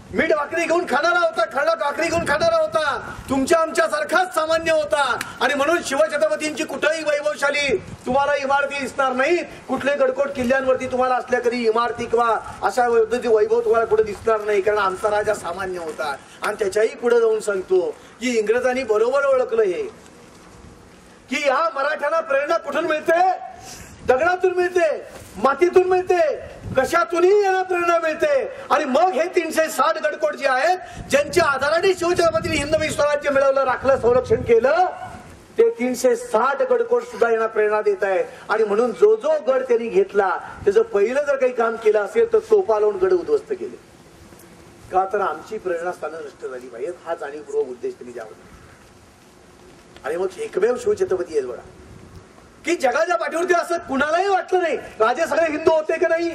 मीठ भाकरी घेऊन खाणारा होता, खळा भाकरी घेऊन खाणारा होता, तुमच्या आमच्या सारखाच सामान्य होता. आणि म्हणून शिवछत्रपतींची कुठेही वैभवशाली तुम्हाला इमारती दिसणार नाही. कुठले गडकोट किल्ल्यांवरती तुम्हाला असल्या कधी इमारती किंवा अशा पद्धती वैभव तुम्हाला कुठे दिसणार नाही. कारण आमचा राजा सामान्य होता. आणि त्याच्याही पुढे जाऊन सांगतो की इंग्रजांनी बरोबर ओळखलं हे की ह्या मराठ्यांना प्रेरणा कुठून मिळते? दगडातून मिळते, मातीतून मिळते, कशातूनही यांना प्रेरणा मिळते. आणि मग हे 360 गडकोट जे आहेत, ज्यांच्या आधाराने शिवछत्रपतींनी हिंदवी स्वराज्य मिळवलं, राखलं, संरक्षण केलं, ते 360 गडकोट सुद्धा यांना प्रेरणा देत आहेत. आणि म्हणून जो जो गड त्यांनी घेतला त्याचं पहिलं जर काही काम केलं असेल तर तोफा लावून गड उद्ध्वस्त केले. का? तर आमची प्रेरणास्थानं नष्ट झाली पाहिजेत, हा जाणीवपूर्वक उद्देश त्यांनी द्यावा. आणि मग एकमेव शिवछत्रपती आहेत बघा की जगाच्या पाठीवरती असं कुणालाही वाटलं नाही राजे सगळे हिंदू होते की नाही.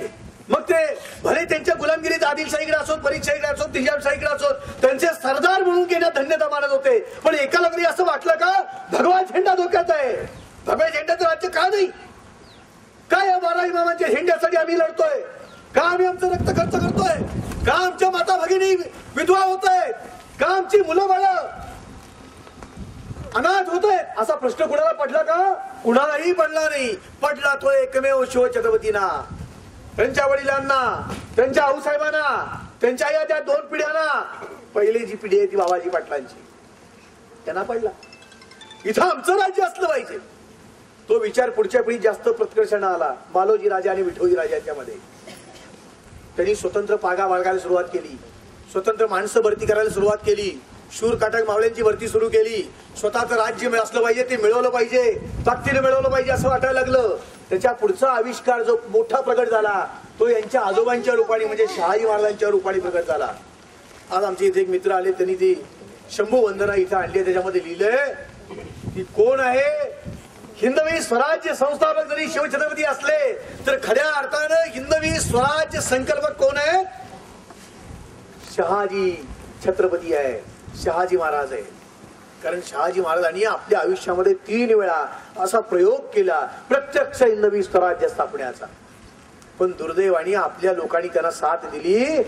मग ते भले त्यांच्या गुलामगिरीत आदिलशाहीकडे असोत, बरीदशाहीकडे असोत, निजामशाहीकडे असोत, त्यांचे सरदार म्हणून घेण्यात धन्यता मानत होते. पण एकाला तरी असं वाटलं का भगवा झेंडा धोक्यात आहे, भगव्या झेंड्याचं राज्य का नाही? काय या 12 इमामांच्या झेंड्यासाठी आम्ही लढतोय? का आम्ही आमचं रक्त खर्च करतोय? का आमच्या माता भगिनी विधवा होत आहेत? का आमची मुलं बाळं अनाथ होतोय? असा प्रश्न कुणाला पडला का? कुणालाही पडला नाही. पडला तो एकमेव शिवछत्रपतींना, त्यांच्या वडिलांना, त्यांच्या आऊसाहेबांना, त्यांच्या या त्या 2 पिढ्यांना. पहिली जी पिढी आहे ती बाबाजी पाटलांची, त्यांना पडला इथं आमचं राज्य असलं पाहिजे. तो विचार पुढच्या पिढीत जास्त प्रत्कर्षाने आला. बालोजी राजा आणि विठोजी राजा याच्यामध्ये त्यांनी स्वतंत्र पागा बाळगायला सुरुवात केली, स्वतंत्र माणसं भरती करायला सुरुवात केली, शूर काटक मावळ्यांची भरती सुरू केली. स्वतःचं राज्य असलं पाहिजे, ते मिळवलं पाहिजे, ताकदीने मिळवलं पाहिजे असं वाटायला लागलं. त्याच्या पुढचा आविष्कार जो मोठा प्रगट झाला तो यांच्या आजोबांच्या रूपाने म्हणजे शहाजी महाराजांच्या रूपाने प्रगट झाला. आज आमचे इथे एक मित्र आले, त्यांनी ती शंभू वंदना इथं आणली. त्याच्यामध्ये लिहिलंय की कोण आहे हिंदवी स्वराज्य संस्थापक जरी शिवछत्रपती असले तर खऱ्या अर्थानं हिंदवी स्वराज्य संकल्पक कोण आहे? शहाजी छत्रपती आहे, शहाजी महाराज आहे. कारण शहाजी महाराजांनी आपल्या आयुष्यामध्ये 3 वेळा असा प्रयोग केला प्रत्यक्ष हिंदवी स्वराज्य स्थापण्याचा. पण दुर्दैवाने आपल्या लोकांनी त्यांना साथ दिली.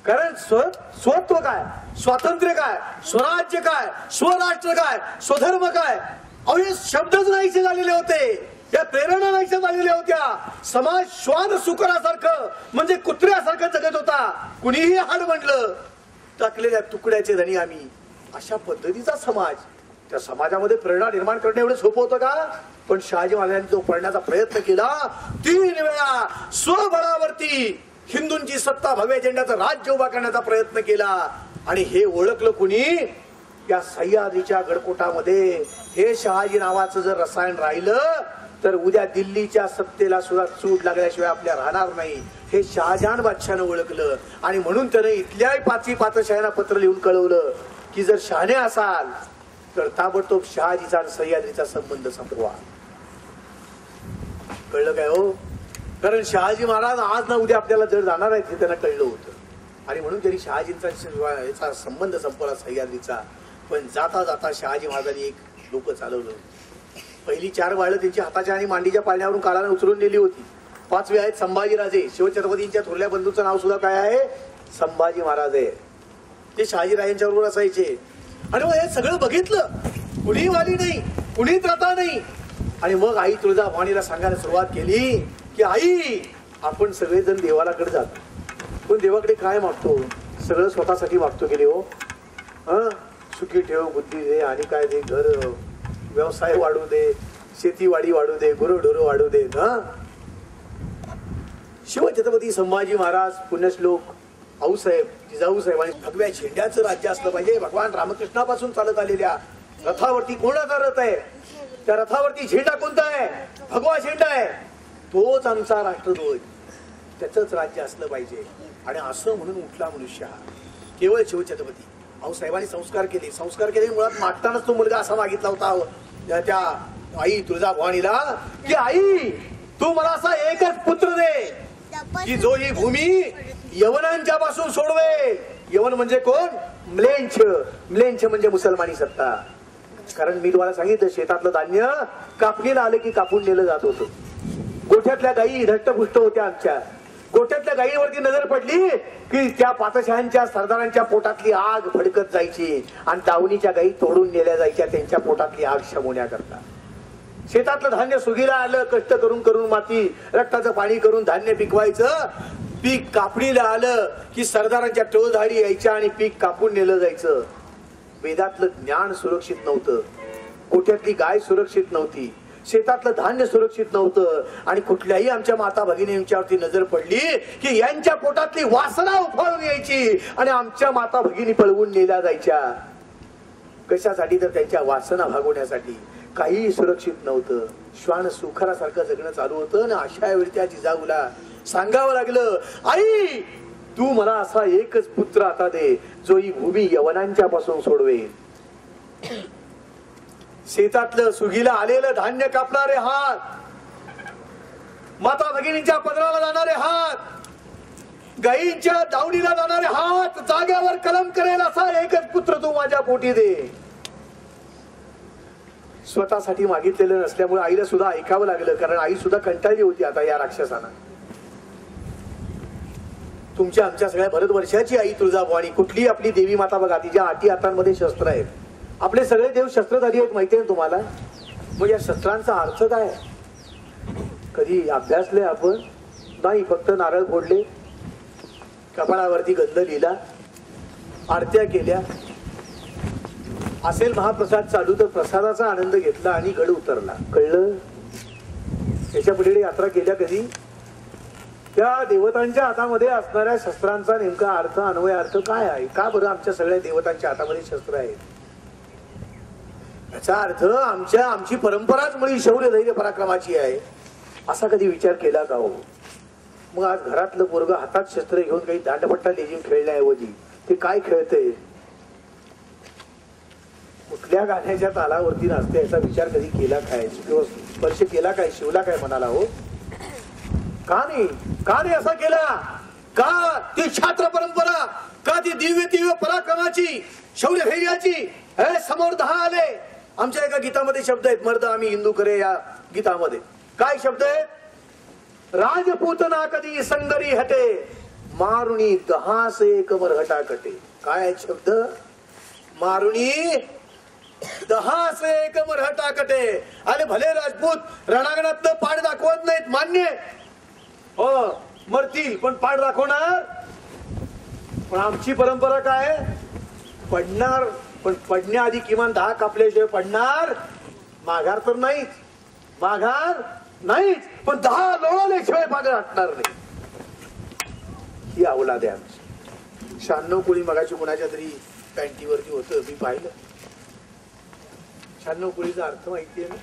कारण स्वत्व काय, स्वातंत्र्य काय, स्वराज्य काय, स्वराष्ट्र काय, स्वधर्म काय, अहो हे शब्दच नाहीसे झालेले होते, या प्रेरणा नाहीशा झालेल्या होत्या. समाज श्वान सुकरासारखं म्हणजे कुत्र्यासारखं जगत होता. कुणीही हाड म्हटलं टाकलेल्या तुकड्याचे धनी आम्ही, अशा पद्धतीचा समाज. त्या समाजामध्ये प्रेरणा निर्माण करणं एवढं सोपं होतं का? पण शहाजी महाराजांनी तो करण्याचा प्रयत्न केला. 3 वेळा स्वबळावरती हिंदूंची सत्ता भव्य एजेंडाचं राज्य उभा करण्याचा प्रयत्न केला. आणि हे ओळखलं कुणी? या सह्याद्रीच्या गडकोटामध्ये हे शहाजी नावाचं जर रसायन राहिलं तर उद्या दिल्लीच्या सत्तेला सुद्धा चूट लागल्याशिवाय आपल्या राहणार नाही. हे शहाजहान बादशाहनं ओळखलं आणि म्हणून त्याने इथल्याही 5 पातशाह्यांना पत्र लिहून कळवलं की जर शहाणे असाल तर ताबडतोब शहाजीचा आणि सह्याद्रीचा संबंध संपवा. कळलं काय हो? कारण शहाजी महाराज आज ना उद्या आपल्याला जर जाणार आहेत हे त्यांना कळलं होतं आणि म्हणून त्यांनी शहाजींचा संबंध संपवला सह्याद्रीचा. पण जाता जाता शहाजी महाराजांनी एक लोक चालवलं. पहिली 4 बाळं त्यांच्या हाताच्या आणि मांडीच्या पाळण्यावरून काळाने उचलून नेली होती. 5वे आहेत संभाजीराजे. शिवछत्रपतींच्या थोरल्या बंधूचं नाव सुद्धा काय आहे? संभाजी महाराज आहे. ते शहाजीराजांच्या बरोबर असायचे. आणि मग हे सगळं बघितलं, कुणी वाली नाही, कुणी त्राता नाही. आणि मग आई तुळजाभवानीला सांगायला सुरुवात केली की आई आपण सगळेजण देवालाकडे जातो, पण देवाकडे काय मागतो? सगळं स्वतःसाठी मागतो गेले हो. सुखी ठेव, बुद्धी दे आणि काय दे, घर व्यवसाय वाढू दे, शेतीवाडी वाढू दे, गुरंढोरं वाढू दे. शिवछत्रपती संभाजी महाराज पुण्यश्लोक आऊसाहेब, जिजाऊसाहेब आणि भगव्या झेंड्याचं राज्य असलं पाहिजे. भगवान रामकृष्णापासून चालत आलेल्या रथावरती कोणाचा रथ आहे? त्या रथावरती झेंडा कोणता आहे? भगवा झेंडा आहे. तोच आमचा राष्ट्रध्वज. त्याचंच राज्य असलं पाहिजे. आणि असं म्हणून उठला मनुष्य केवळ शिवछत्रपती. आऊसाहेबांनी संस्कार केले. मुळात मागतानाच तो मुलगा असा मागितला होता त्या आई तुळजाभवानीला की आई तू मला असा एकच पुत्र दे की जो ही भूमी यवनांच्या पासून सोडवे. यवन म्हणजे कोण? म्लेंछ. म्लेंछ म्हणजे मुसलमानी सत्ता. कारण मी तुम्हाला सांगितलं शेतातलं धान्य कापणीला आलं की कापून नेलं जात होतं. गोठ्यातल्या गायी धष्टपुष्ट होत्या. आमच्या गोठ्यातल्या गायीवरती नजर पडली की त्या पातशाह्यांच्या सरदारांच्या पोटातली आग भडकत जायची आणि दावणीच्या गायी तोडून नेल्या जायच्या त्यांच्या पोटातली आग शमवण्याकरता. शेतातलं धान्य सुगीला आलं, कष्ट करून माती रक्ताचं पाणी करून धान्य पिकवायचं. पीक कापणीला आलं की सरदारांच्या टोळधाडी यायच्या आणि पीक कापून नेलं जायचं. वेदातलं ज्ञान सुरक्षित नव्हतं, गोठ्यातली गाय सुरक्षित नव्हती, शेतातलं धान्य सुरक्षित नव्हतं. आणि कुठल्याही आमच्या माता भगिनींच्यावरती नजर पडली की यांच्या पोटातली वासना उफाळून यायची आणि आमच्या माता भगिनी पळवून नेल्या जायच्या. कशासाठी? तर त्यांच्या वासना भागवण्यासाठी. काही सुरक्षित नव्हतं. श्वान सुखरासारखं जगणं चालू होतं. आणि अशा वेळी त्या जिजाऊला सांगावं लागलं आई तू मला असा एकच पुत्र आता दे जो ही भूमी यवनांच्या पासून सोडवेल. शेतातलं सुगीला आलेलं धान्य कापणारे हात, माता भगिनींच्या पदराला जाणारे हात, गायींच्या दावणीला जाणारे हात, जाग्यावर कलम करेल असा एकच पुत्र तू माझ्या पोटी दे. स्वतःसाठी मागितलेलं नसल्यामुळे आईला सुद्धा ऐकावं लागलं. कारण आई सुद्धा कंटाळली होती आता या राक्षसांना. तुमच्या आमच्या सगळ्या भारतवर्षाची आई तुळजाभवानी, कुठली आपली देवी माता बघा, तिच्या 8 हातांमध्ये शस्त्र आहेत. आपले सगळे देव शस्त्रधारी आहेत माहिती आहे तुम्हाला. मग या शस्त्रांचा अर्थ काय? कधी अभ्यासले आपण? नाही. फक्त नारळ फोडले, कपाळावरती गंध लिहिला, आरत्या केल्या, असेल महाप्रसाद चालू तर प्रसादाचा आनंद घेतला आणि गड उतरला. कळलं? याच्या पुढे यात्रा केल्या कधी? त्या देवतांच्या हातामध्ये असणाऱ्या शस्त्रांचा नेमका अर्थ, अन्वय अर्थ काय आहे? का बरं आमच्या सगळ्या देवतांच्या हातामध्ये शस्त्र आहेत? याचा अर्थ आमची परंपराच मुळी शौर्य धैर्य पराक्रमाची आहे. असा कधी विचार केला का हो? मग आज घरातलं पोरगं हातात शस्त्र घेऊन काही दांडपट्टा लेझिम खेळण्याऐवजी ते काय खेळतंय? कुठल्या गाण्याच्या तालावरती नाचते याचा विचार कधी केला काय? किंवा स्पर्श केला काय? शिवला काय मनाला हो? का नाही असा केला? का ती छात्र परंपरा, का ती दिव्य पराक्रमाची, शौर्य धैर्याची? समोर 10 आले. आमच्या एका गीतामध्ये शब्द आहेत, मर्द आम्ही हिंदू करे. या गीतामध्ये काय शब्द आहेत? राजपूतना कधी संगरी हटे, मारुणी 10 से कमर हटा कटे. काय आहेत शब्द? मारुणी 10 से कमर हटा कटे. आणि भले राजपूत रणांगणात पाठ दाखवत नाहीत, मान्य हो, मरतील पण पाठ दाखवणार. पण आमची परंपरा काय? पडणार, पण पडण्याआधी किमान 10 कापल्याशिवाय पडणार माघार तर नाहीच, पण 10 लोळल्याशिवाय माघार हटणार नाही. ही अवलाद आहे आमची. 96 कोळी मगाशी कोणाच्या तरी पॅन्टीवरती होतं, मी पाहिलं. 96 कोळीचा अर्थ माहितीये ना?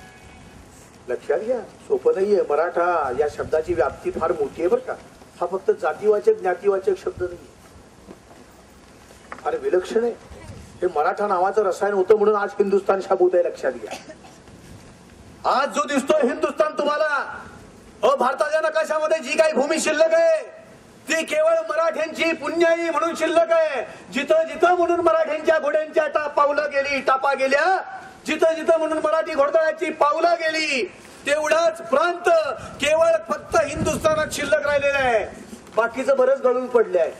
लक्षात घ्या, सोपं नाहीये. मराठा या शब्दाची व्याप्ती फार मोठी आहे बरं का. हा फक्त जातीवाचक ज्ञातीवाचक शब्द नाही, फार विलक्षण आहे. हे मराठा नावाचं रसायन होतं म्हणून आज हिंदुस्थान शाबूत आहे, लक्षात घ्या. आज जो दिसतोय हिंदुस्थान तुम्हाला, भारताच्या नकाशामध्ये जी काही भूमी शिल्लक आहे ती केवळ मराठ्यांची पुण्याई म्हणून शिल्लक आहे. जिथं जिथं म्हणून मराठ्यांच्या घोड्यांच्या टापा गेल्या, जिथं जिथं म्हणून मराठी घोडदळाची पावलं गेली, तेवढाच प्रांत केवळ फक्त हिंदुस्थानात शिल्लक राहिलेला आहे. बाकीचं बरंच गळून पडले आहे.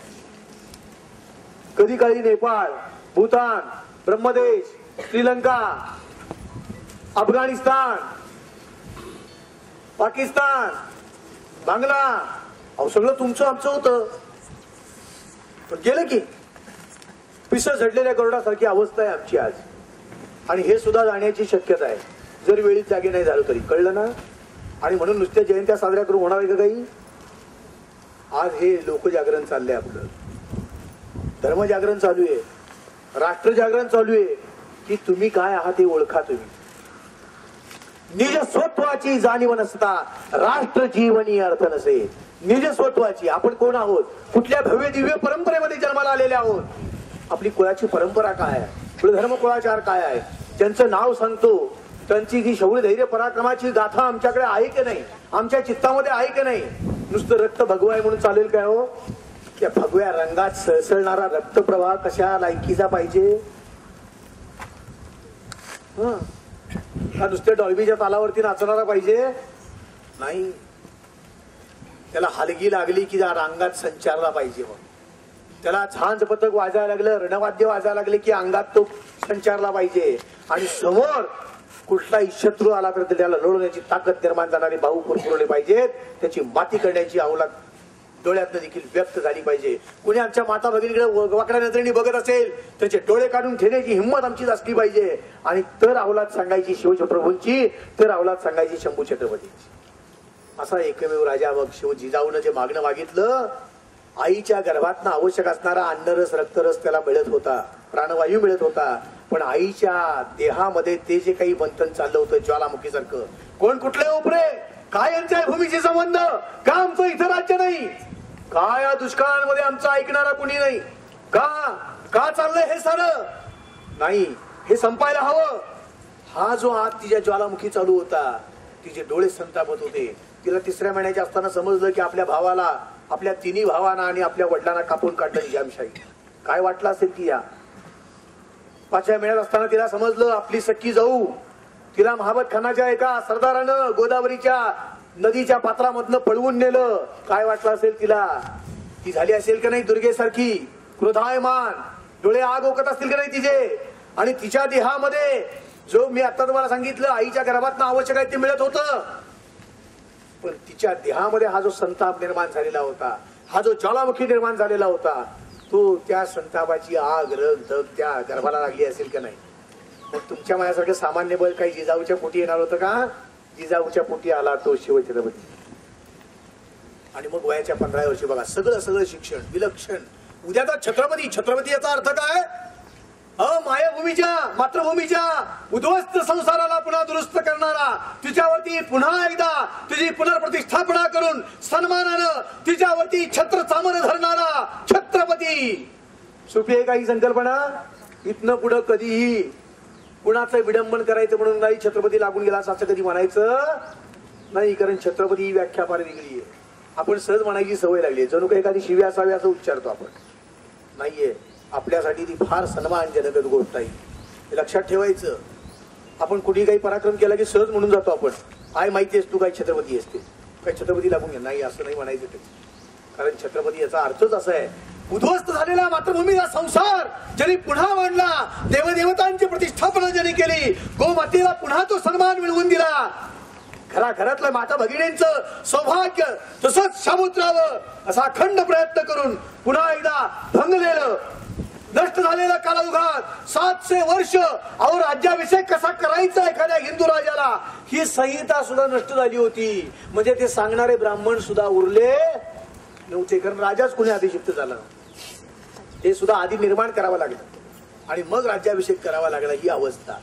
कधी काळी नेपाळ, भूतान, ब्रह्मदेश, श्रीलंका, अफगाणिस्तान, पाकिस्तान, बांगला, अहो सगळं तुमचं आमचं होतं. पण गेलं की पिस झडलेल्या गरुडासारखी अवस्था आहे आमची आज. आणि हे सुद्धा जाण्याची शक्यता आहे जर वेळीच जागे नाही झालं तरी. कळलं ना? आणि म्हणून नुसत्या जयंत्या साजऱ्या करून होणार आहे का काही? आज हे लोकजागरण चाललंय, आपलं धर्मजागरण चालू आहे, राष्ट्रजागरण चालू आहे की तुम्ही काय आहात हे ओळखा. तुम्ही निजस्वत्वाची जाणीव नसता राष्ट्र जीवनी अर्थ नसे. निजस्वत्वाची, आपण कोण आहोत, कुठल्या भव्य दिव्य परंपरेमध्ये जन्माला आलेले आहोत, आपली कुळाची परंपरा काय आहे, कुळधर्म कुळाचार काय आहे, ज्यांचं नाव सांगतो त्यांची जी शौर्य धैर्य पराक्रमाची गाथा आमच्याकडे आहे की नाही, आमच्या चित्तामध्ये आहे की नाही. नुसतं रक्त भगवा आहे म्हणून चालेल काय हो? त्या भगव्या रंगात सळसळणारा रक्तप्रवाह कशा लायकीचा पाहिजे? का नुसत्या डॉल्बीच्या तालावरती नाचणारा पाहिजे? नाही, त्याला हलगी लागली की अंगात संचारला पाहिजे. त्याला झांज पथक वाजायला लागलं, रणवाद्य वाजायला लागले की अंगात तो संचारला पाहिजे. आणि समोर कुठलाही शत्रू आला तर त्याला लढवण्याची ताकद निर्माण जाणारे भाऊ पुरपुरले पाहिजेत. त्याची माती करण्याची अवलाद डोळ्यातनं देखील व्यक्त झाली पाहिजे. कुणी आमच्या माता भगिनीकडे वाकड्या नजरेने बघत असेल त्याचे डोळे काढून ठेवण्याची हिंमत आमची असली पाहिजे. आणि तर अवलाद सांगायची शिवप्रभूंची, तर अवलाद सांगायची शंभू छत्रपतींची. असा एकमेव राजा. मग शिव जिजाऊनं जे मागणं मागितलं, आईच्या गर्भातनं आवश्यक असणारा अन्नरस रक्तरस त्याला मिळत होता, प्राणवायू मिळत होता. पण आईच्या देहामध्ये ते जे काही बंधन चाललं होतं ज्वालामुखीसारखं, कोण कुठले उपरे, काय यांच्या भूमीशी संबंध, का आमचं इथं राज्य नाही, काय या दुष्काळांमध्ये आमचं ऐकणारा कुणी नाही, का चाललंय हे सारं नाही, हे संपायला हवं. हा जो आत तिच्या ज्वालामुखी चालू होता, तिचे डोळे संतापत होते. तिला 3ऱ्या महिन्याच्या असताना समजलं की आपल्या भावाला, आपल्या तिन्ही भावांना आणि आपल्या वडिलांना कापून काढलं निजामशाही. काय वाटलं असेल की या 5व्या महिन्यात असताना तिला समजलं आपली सख्खी जाऊ तिला महाबत खानाच्या एका सरदारानं गोदावरीच्या नदीच्या पात्रामधनं पळवून नेलं. काय वाटलं असेल तिला? ती झाली असेल का नाही दुर्गेसारखी क्रोधायमान, डोळे आग ओकत असतील का नाही तिचे. आणि तिच्या देहामध्ये जो मी आता तुम्हाला सांगितलं आईच्या गर्भातनं आवश्यक आहे ते मिळत होतं, पण तिच्या देहामध्ये हा जो संताप निर्माण झालेला होता, हा जो ज्वालामुखी निर्माण झालेला होता, तो त्या संतापाची आग रग धग त्या गर्भाला लागली असेल का नाही. मग तुमच्या माझ्यासारखं सामान्य बळ काही जिजाऊच्या पोटी येणार होतं का? जिजाऊच्या पोटी आला तो शिवछत्रपती. आणि मग वयाच्या 15व्या वर्षी बघा सगळं शिक्षण विलक्षण. उद्या तर छत्रपती याचा अर्थ काय? मायाभूमीच्या मातृभूमीच्या उद्ध्वस्त संसाराला पुन्हा दुरुस्त करणारा, तिच्यावरती पुन्हा एकदा तिची पुनर्प्रतिष्ठापना करून सन्मानानं तिच्यावरती छत्र चामर धरणारा छत्रपती. सोपी आहे काही संकल्पना? इथनं पुढं कधीही कुणाचं विडंबन करायचं म्हणून नाही छत्रपती लागून गेला असं कधी म्हणायचं नाही, कारण छत्रपती ही व्याख्या फार वेगळी आहे. आपण सहज म्हणायची सवय लागली, जणू काही एखादी शिवी असावी असं उच्चारतो आपण. नाहीये, आपल्यासाठी ती फार सन्मानजनक गोष्ट आहे, हे लक्षात ठेवायचं. आपण कुठेही काही पराक्रम केला की सहज म्हणून जातो आपण, आय माहिती आहेस तू काय छत्रपती असते, काय छत्रपती लागून घे. नाही, असं नाही म्हणायचं ते, कारण छत्रपती याचा अर्थच असा आहे, उद्ध्वस्त झालेला मातृभूमीचा संसार ज्यांनी पुन्हा मांडला, देवदेवतांची प्रतिष्ठापना ज्यांनी केली, गोमातेला पुन्हा तो सन्मान मिळवून दिला, घराघरातल्या माता भगिनींचं सौभाग्य तसंच शाबूत राहावं असा अखंड प्रयत्न करून पुन्हा एकदा भंगलेलं नष्ट झालेला कालायुगात 700 वर्ष अहो राज्याभिषेक कसा करायचा एखाद्या हिंदू राजाला, ही संहिता सुद्धा नष्ट झाली होती. म्हणजे ते सांगणारे ब्राह्मण सुद्धा उरले नव्हते, कारण राजाच कोणी अभिषिक्त झाला, ते सुद्धा आधी निर्माण करावं लागलं आणि मग राज्याभिषेक करावा लागला, ही अवस्था.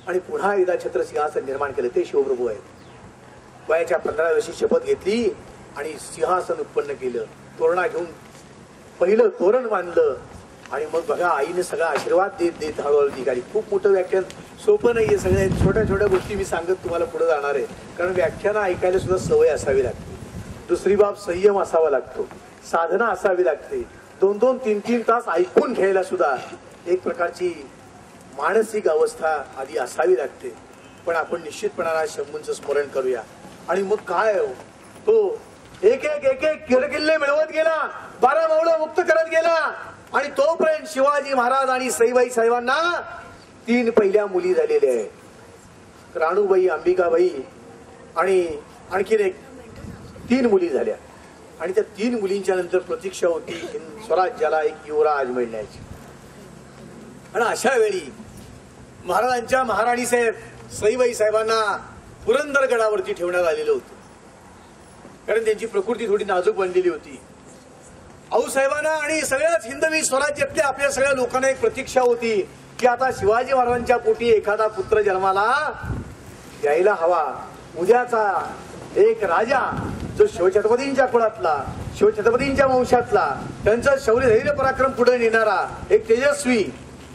आणि पुन्हा एकदा छत्रसिंहासन निर्माण केलं, ते शिवप्रभू आहेत. वयाच्या 15व्या वर्षी शपथ घेतली आणि सिंहासन उत्पन्न केलं, तोरणा घेऊन पहिलं तोरण बांधलं आणि मग बघा आईने सगळा आशीर्वाद देत देत हळूहळू निघाली. खूप मोठं व्याख्यान, सोपं नाहीये, सगळ्या छोट्या छोट्या गोष्टी मी सांगत तुम्हाला पुढे जाणार आहे, कारण व्याख्यानं ऐकायला सुद्धा सवय असावी लागते. दुसरी बाब संयम असावा लागतो, साधना असावी लागते, 2-2, 3-3 तास ऐकून घ्यायला सुद्धा एक प्रकारची मानसिक अवस्था आधी असावी लागते. पण आपण निश्चितपणाने शंभूंचं स्मरण करूया. आणि मग काय तो एक एक एक एक किल्ले मिळवत गेला, 12 मावळं मुक्त करत गेला आणि तोपर्यंत शिवाजी महाराज आणि सईबाई साहेबांना 3 पहिल्या मुली झालेल्या आहेत, राणूबाई, अंबिकाबाई आणि आणखीन एक 3 मुली झाल्या. आणि त्या 3 मुलींच्या नंतर प्रतीक्षा होती स्वराज्याला एक युवराज मिळण्याची. आणि अशा वेळी महाराजांच्या महाराणी साहेब सईबाई साहेबांना पुरंदरगडावरती ठेवण्यात आलेलं होतं, कारण त्यांची प्रकृती थोडी नाजूक बनलेली होती. आऊसाहेबांना आणि सगळ्याच हिंदवी स्वराज्यातल्या आपल्या सगळ्या लोकांना एक प्रतीक्षा होती की आता शिवाजी महाराजांच्या पोटी एखादा पुत्र जन्माला यायला हवा. उद्याचा एक राजा जो शिवछत्रपतींच्या कुळातला, शिवछत्रपतींच्या वंशातला, त्यांचा शौर्य धैर्य पराक्रम पुढे नेणारा एक तेजस्वी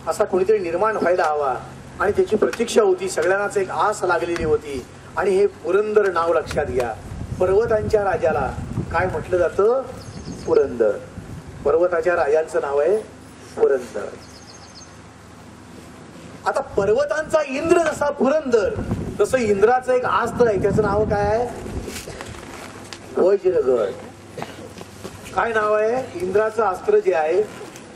असा कोणीतरी निर्माण व्हायला हवा. आणि त्याची प्रतीक्षा होती, सगळ्यांनाच एक आस लागलेली होती. आणि हे पुरंदर नाव लक्षात घ्या, पर्वतांच्या राजाला काय म्हटलं जातं? पुरंदर. पर्वताच्या राजांचं नाव आहे पुरंदर. आता पर्वतांचा इंद्र जसा पुरंदर, तसं इंद्राचं एक अस्त्र आहे, त्याचं नाव काय आहे? वज्रगड. काय नाव आहे इंद्राचं अस्त्र जे आहे,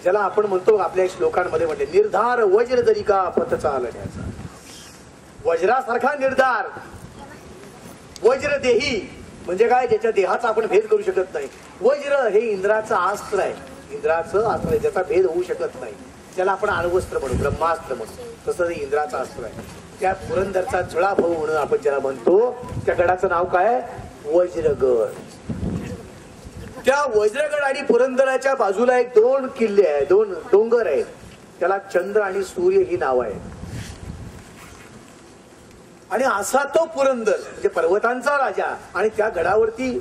ज्याला आपण म्हणतो आपल्या श्लोकांमध्ये म्हणते निर्धार वज्र दरिका पथ चालण्याचा. वज्रासारखा निर्धार. वज्र देही म्हणजे काय? ज्याच्या देहाचा आपण भेद करू शकत नाही. वज्र हे इंद्राचं अस्त्र आहे, इंद्राचं अस्त्र आहे, ज्याचा भेद होऊ शकत नाही, ज्याला आपण अण्वस्त्र म्हणू, ब्रह्मास्त्र म्हणू, तसं हे इंद्राचं अस्त्र आहे. त्या पुरंदरचा जुळा भाऊ म्हणून आपण ज्याला म्हणतो, त्या गडाचं नाव काय? वज्रगड. त्या वज्रगड आणि पुरंदराच्या बाजूला एक 2 किल्ले आहेत, 2 डोंगर आहेत, त्याला चंद्र आणि सूर्य ही नाव आहे. आणि असा तो पुरंदर म्हणजे पर्वतांचा राजा. आणि त्या गडावरती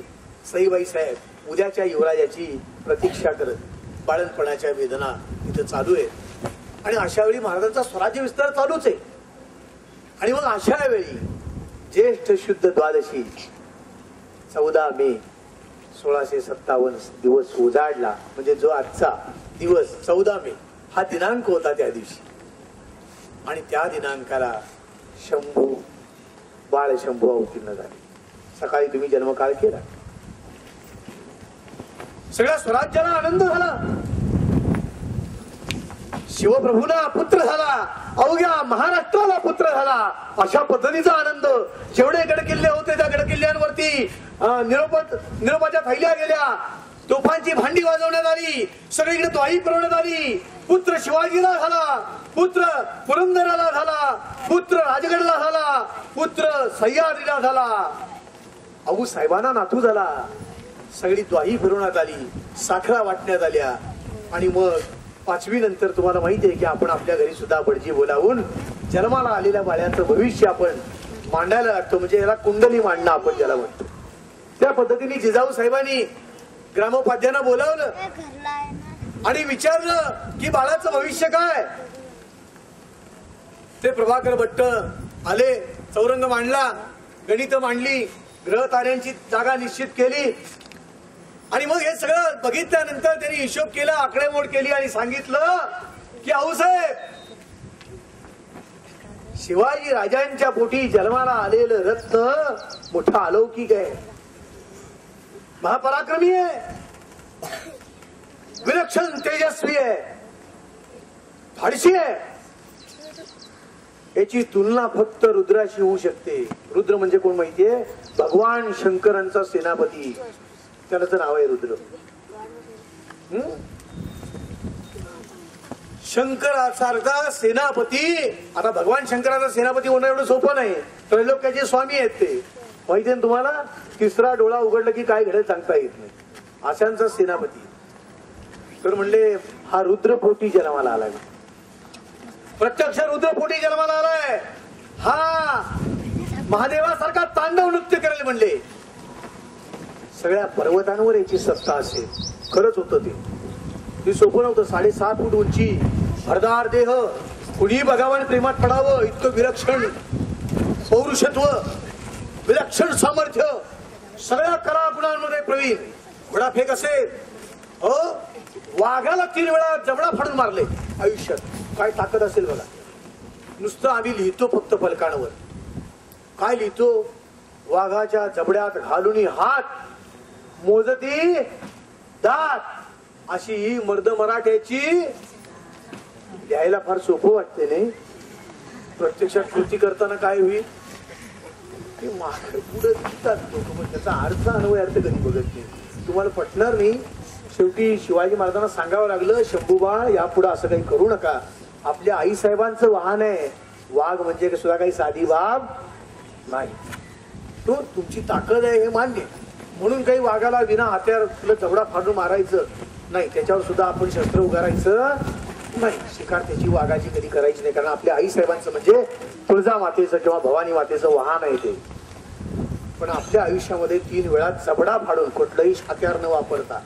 सईबाई साहेब उद्याच्या युवराजाची प्रतीक्षा करत, बाळणपणाच्या वेदना इथं चालू आहेत. आणि अशा वेळी महाराजांचा स्वराज्य विस्तार चालूच आहे. आणि मग अशा वेळी ज्येष्ठ शुद्ध द्वादशी 14 मे 1657 दिवस उजाडला. म्हणजे जो आजचा दिवस 14 मे हा दिनांक होता त्या दिवशी. आणि त्या दिनांकाला शंभू बाळ शंभू अवतीर्ण झाले. सकाळी तुम्ही जन्मकाळ केला, सगळ्या स्वराज्याला आनंद झाला. शिवप्रभूला पुत्र झाला, अवघ्या महाराष्ट्राला पुत्र झाला. अशा पद्धतीचा आनंद. जेवढे गडकिल्ले होते त्या गडकिल्ल्यांवरती निरोपाच्या थैल्या गेल्या, तोफांची भांडी वाजवण्यात आली, सगळीकडे द्वाही फिरवण्यात आली. पुत्र शिवाजीला झाला, पुत्र पुरंदराला झाला, पुत्र राजगडला झाला, पुत्र सह्याद्रीला झाला. आऊ साहेबांना नातू झाला. सगळी द्वाही फिरवण्यात आली, साखरा वाटण्यात आल्या. आणि मग 5वी नंतर तुम्हाला माहिती आहे की आपण आपल्या घरी सुद्धा भटजी बोलावून जन्माला आलेल्या बाळ्याचं भविष्य आपण मांडायला लागतो, म्हणजे याला कुंडली मांडणं आपण ज्याला म्हणतो. त्या पद्धतीने जिजाऊ साहेबांनी ग्रामोपाध्यांना बोलावलं आणि विचारलं की बाळाचं भविष्य काय. ते प्रभाकर भट्ट आले, चौरंग मांडला, गणित मांडली, ग्रह ताऱ्यांची जागा निश्चित केली आणि मग हे सगळं बघितल्यानंतर त्यांनी हिशोब केला, आकडेमोड केली आणि सांगितलं की आऊसाहेब, शिवाजी राजांच्या पोटी जन्माला आलेलं रत्न मोठा अलौकिक आहे, महापराक्रमी आहे, विलक्षण तेजस्वी आहे, धाडसी आहे. याची तुलना फक्त रुद्राशी होऊ शकते. रुद्र म्हणजे कोण माहितीये? भगवान शंकरांचा सेनापती, त्याचं नाव आहे रुद्र. शंकरासारखा सेनापती. आता भगवान शंकराचा सेनापती होणं एवढं सोपं नाही. त्रैलोक्याचे स्वामी आहेत ते, माहितीये तुम्हाला. तिसरा डोळा उघडला की काय घडेल सांगता येत नाही, अशांचा सेनापती. तर म्हणले हा रुद्रपोटी जन्माला आलाय, प्रत्यक्ष रुद्रपोटी जन्माला आलाय, हा महादेवासारखा तांडव नृत्य करेल म्हणले. सगळ्या पर्वतांवर याची सत्ता असेल. खरंच होतं ते सोपं नव्हतं. 6.5 फूट उंची, भरदार देह, कुणी बघावं आणि प्रेमात पडावं इतकं विलक्षण पौरुषत्व, विलक्षण सामर्थ्य, सगळ्या कला गुणांमध्ये प्रवीण. घोडाफेक असेल, वाघाला 3 वेळा जबडा फाडून मारले आयुष्यात. काय ताकद असेल बघा. नुसतं आम्ही लिहितो फक्त फलकांवर, काय लिहितो? वाघाच्या जबड्यात घालून हात मोजती दात, अशी ही मर्द मराठ्याची. लिहायला फार सोपं वाटते नाही, प्रत्यक्षात कृती करताना काय होईल की मागे पुढे लिहितात लोक, पण त्याचा अर्थ अन्वय अर्थ कधी बघत नाही. तुम्हाला पटणार नाही. शेवटी शिवाजी महाराजांना सांगावं लागलं, शंभूबा यापुढे असं काही करू नका, आपल्या आई साहेबांचं वाहन आहे. वाघ म्हणजे सुद्धा काही साधी बाब नाही, तो तुमची ताकद आहे हे मान्य, म्हणून काही वाघाला विना हत्यार तुला जबडा फाडून मारायचं नाही, त्याच्यावर सुद्धा आपण शस्त्र उगारायचं नाही. शिकार त्याची वाघाची कधी करायची नाही, कारण आपल्या आई साहेबांचं म्हणजे तुळजा मातेचं किंवा भवानी मातेचं वाहन आहे ते. पण आपल्या आयुष्यामध्ये 3 वेळा जबडा फाडून कुठलंही हत्यार न वापरता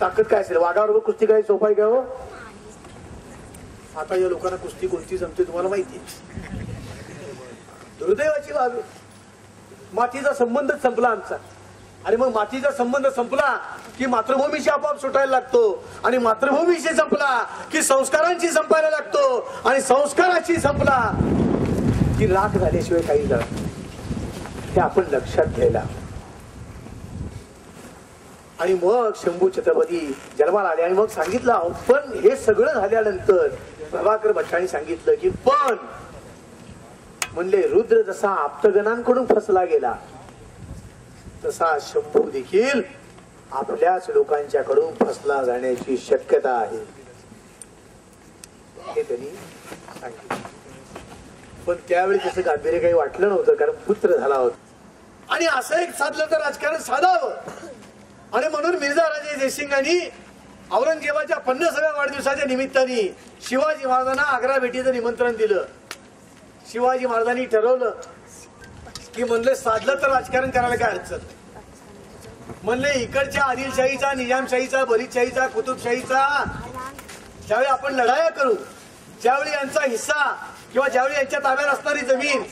ताकद काय असेल. वाघाबरोबर कुस्ती काय सोपं आहे का हो? आता या लोकांना कुस्ती कोणती जमते तुम्हाला माहिती. दुर्दैवाची बाब, मातीचा संबंधच संपला आमचा. आणि मग मातीचा संबंध संपला की मातृभूमीशी आपोआप सुटायला लागतो, आणि मातृभूमीशी संपला की संस्कारांची संपायला लागतो, आणि संस्काराची संपला की राख झाल्याशिवाय काही जात. हे आपण लक्षात घ्यायला. आणि मग शंभू छत्रपती जन्माला आले आणि मग सांगितलं. पण हे सगळं झाल्यानंतर प्रभाकर भट्टांनी सांगितलं की पण म्हणले रुद्र जसा आप्तगणांकडून फसला गेला तसा शंभू देखील आपल्याच लोकांच्याकडून फसला जाण्याची शक्यता आहे, हे त्यांनी सांगितलं. पण त्यावेळी त्याचं गांभीर्य काही वाटलं नव्हतं, कारण पुत्र झाला होता. आणि असं एक साधलं तर राजकारण साधावं. आणि म्हणून मिर्झा राजे जयसिंगांनी औरंगजेबाच्या 50व्या वाढदिवसाच्या निमित्ताने शिवाजी महाराजांना आग्रा भेटीचं निमंत्रण दिलं. शिवाजी महाराजांनी ठरवलं की म्हणले साधलं तर राजकारण करायला काय अडचण. म्हणले इकडच्या आदिलशाहीचा, निजामशाहीचा, बरीदशाहीचा, कुतुबशाहीचा ज्यावेळी आपण लढाया करू, ज्यावेळी यांचा हिस्सा किंवा ज्यावेळी यांच्या ताब्यात असणारी जमीन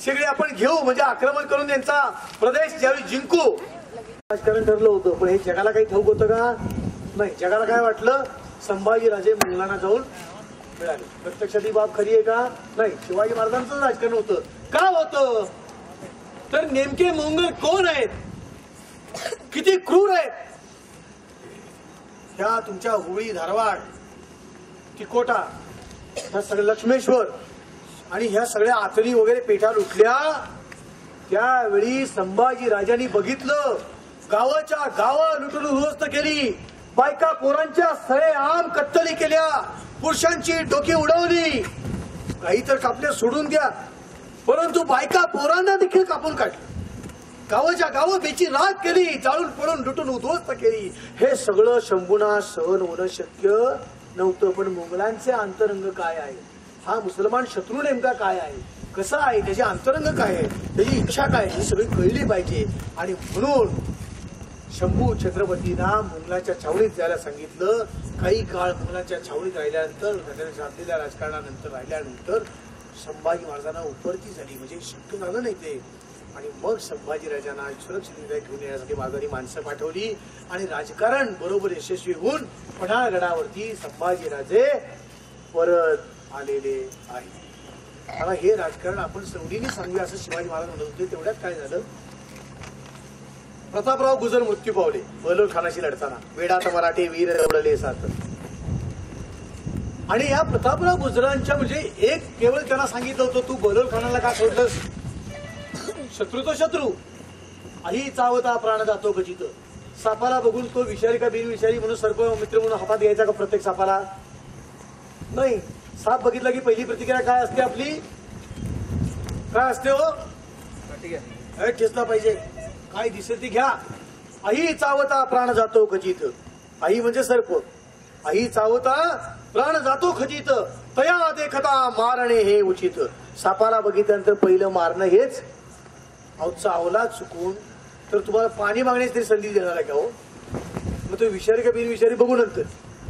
सगळी आपण घेऊ, म्हणजे आक्रमण करून त्यांचा प्रदेश ज्यावेळी जिंकू, राजकारण ठरलं होतं. पण हे जगाला काही ठाऊक होतं का? नाही. जगाला काय वाटलं, संभाजी राजे मुघलांना जाऊन मिळाले. प्रत्यक्षात ही बाब खरी आहे का? नाही. शिवाजी महाराजांचं राजकारण होतं. का होतं तर नेमके मोंगल कोण आहेत, किती क्रूर आहेत. ह्या तुमच्या हुळी, धारवाड, तिकोटा, ह्या सगळ्या लक्ष्मेश्वर आणि ह्या सगळ्या आतनी वगैरे पेठा लुटल्या. त्यावेळी संभाजी राजांनी बघितलं, गावाच्या गावा लुटून उद्ध्वस्त केली, बायका पोरांच्या सरेआम कत्तली केल्या, पुरुषांची डोकी उडवली, काही तर कापले सोडून द्या, परंतु बायका पोरांना देखील कापून काढली, गावाच्या गाव बेची राख केली, जाळून पडून लुटून उद्ध्वस्त केली. हे सगळं शंभूना सहन होणं शक्य नव्हतं, पण मुघलांचे अंतरंग काय आहे, हा मुसलमान शत्रू नेमका काय आहे, कसा आहे, त्याचे अंतरंग काय आहे, त्याची इच्छा काय, ही सगळी कळली पाहिजे. आणि म्हणून शंभू छत्रपतींना मुघलांच्या छावणीत जायला सांगितलं. काही काळ मुघलांच्या छावणीत राहिल्यानंतर, त्याने साधलेल्या राजकारणानंतर राहिल्यानंतर संभाजी महाराजांना उपरती झाली, म्हणजे शक्य झालं नाही ते. आणि मग संभाजीराजांना सुरक्षितरित्या घेऊन येण्यासाठी माघारी माणसं पाठवली आणि राजकारण बरोबर यशस्वी होऊन पन्हाळगडावरती संभाजीराजे परत आलेले आहे. आता हे राजकारण आपण सवडीने सांगूया असं शिवाजी महाराज म्हणत होते. तेवढ्यात काय झालं, प्रतापराव गुजर मृत्यू पावले बहलोल खानाशी लढताना. वेडात मराठे वीर रवळले सात. आणि या प्रतापराव गुजरांच्या म्हणजे एक केवळ त्यांना सांगितलं होतं, तू बहलोल खानाला का सोडलंस, शत्रू तो शत्रू, आई चावता प्राण जातो खचित. सापाला बघून तो विषारी का बिनविषारी म्हणून सर्प मित्र म्हणून हातात घ्यायचा का प्रत्येक सापाला, नाही. साप बघितला की पहिली प्रतिक्रिया काय असते आपली, काय असते हो, ठेचला पाहिजे, काय दिसेल ती घ्या. आई चावता प्राण जातो खचित. आई म्हणजे सर्प. आई चावता प्राण जातो खचित, तया देखता मारणे हे उचित. सापाला बघितल्यानंतर पहिलं मारणं हेच. अहो चावला चुकून तर तुम्हाला पाणी मागण्याची तरी संधी देणार आहे का हो, मग तो विषारी का बिनविषारी बघू नंतर,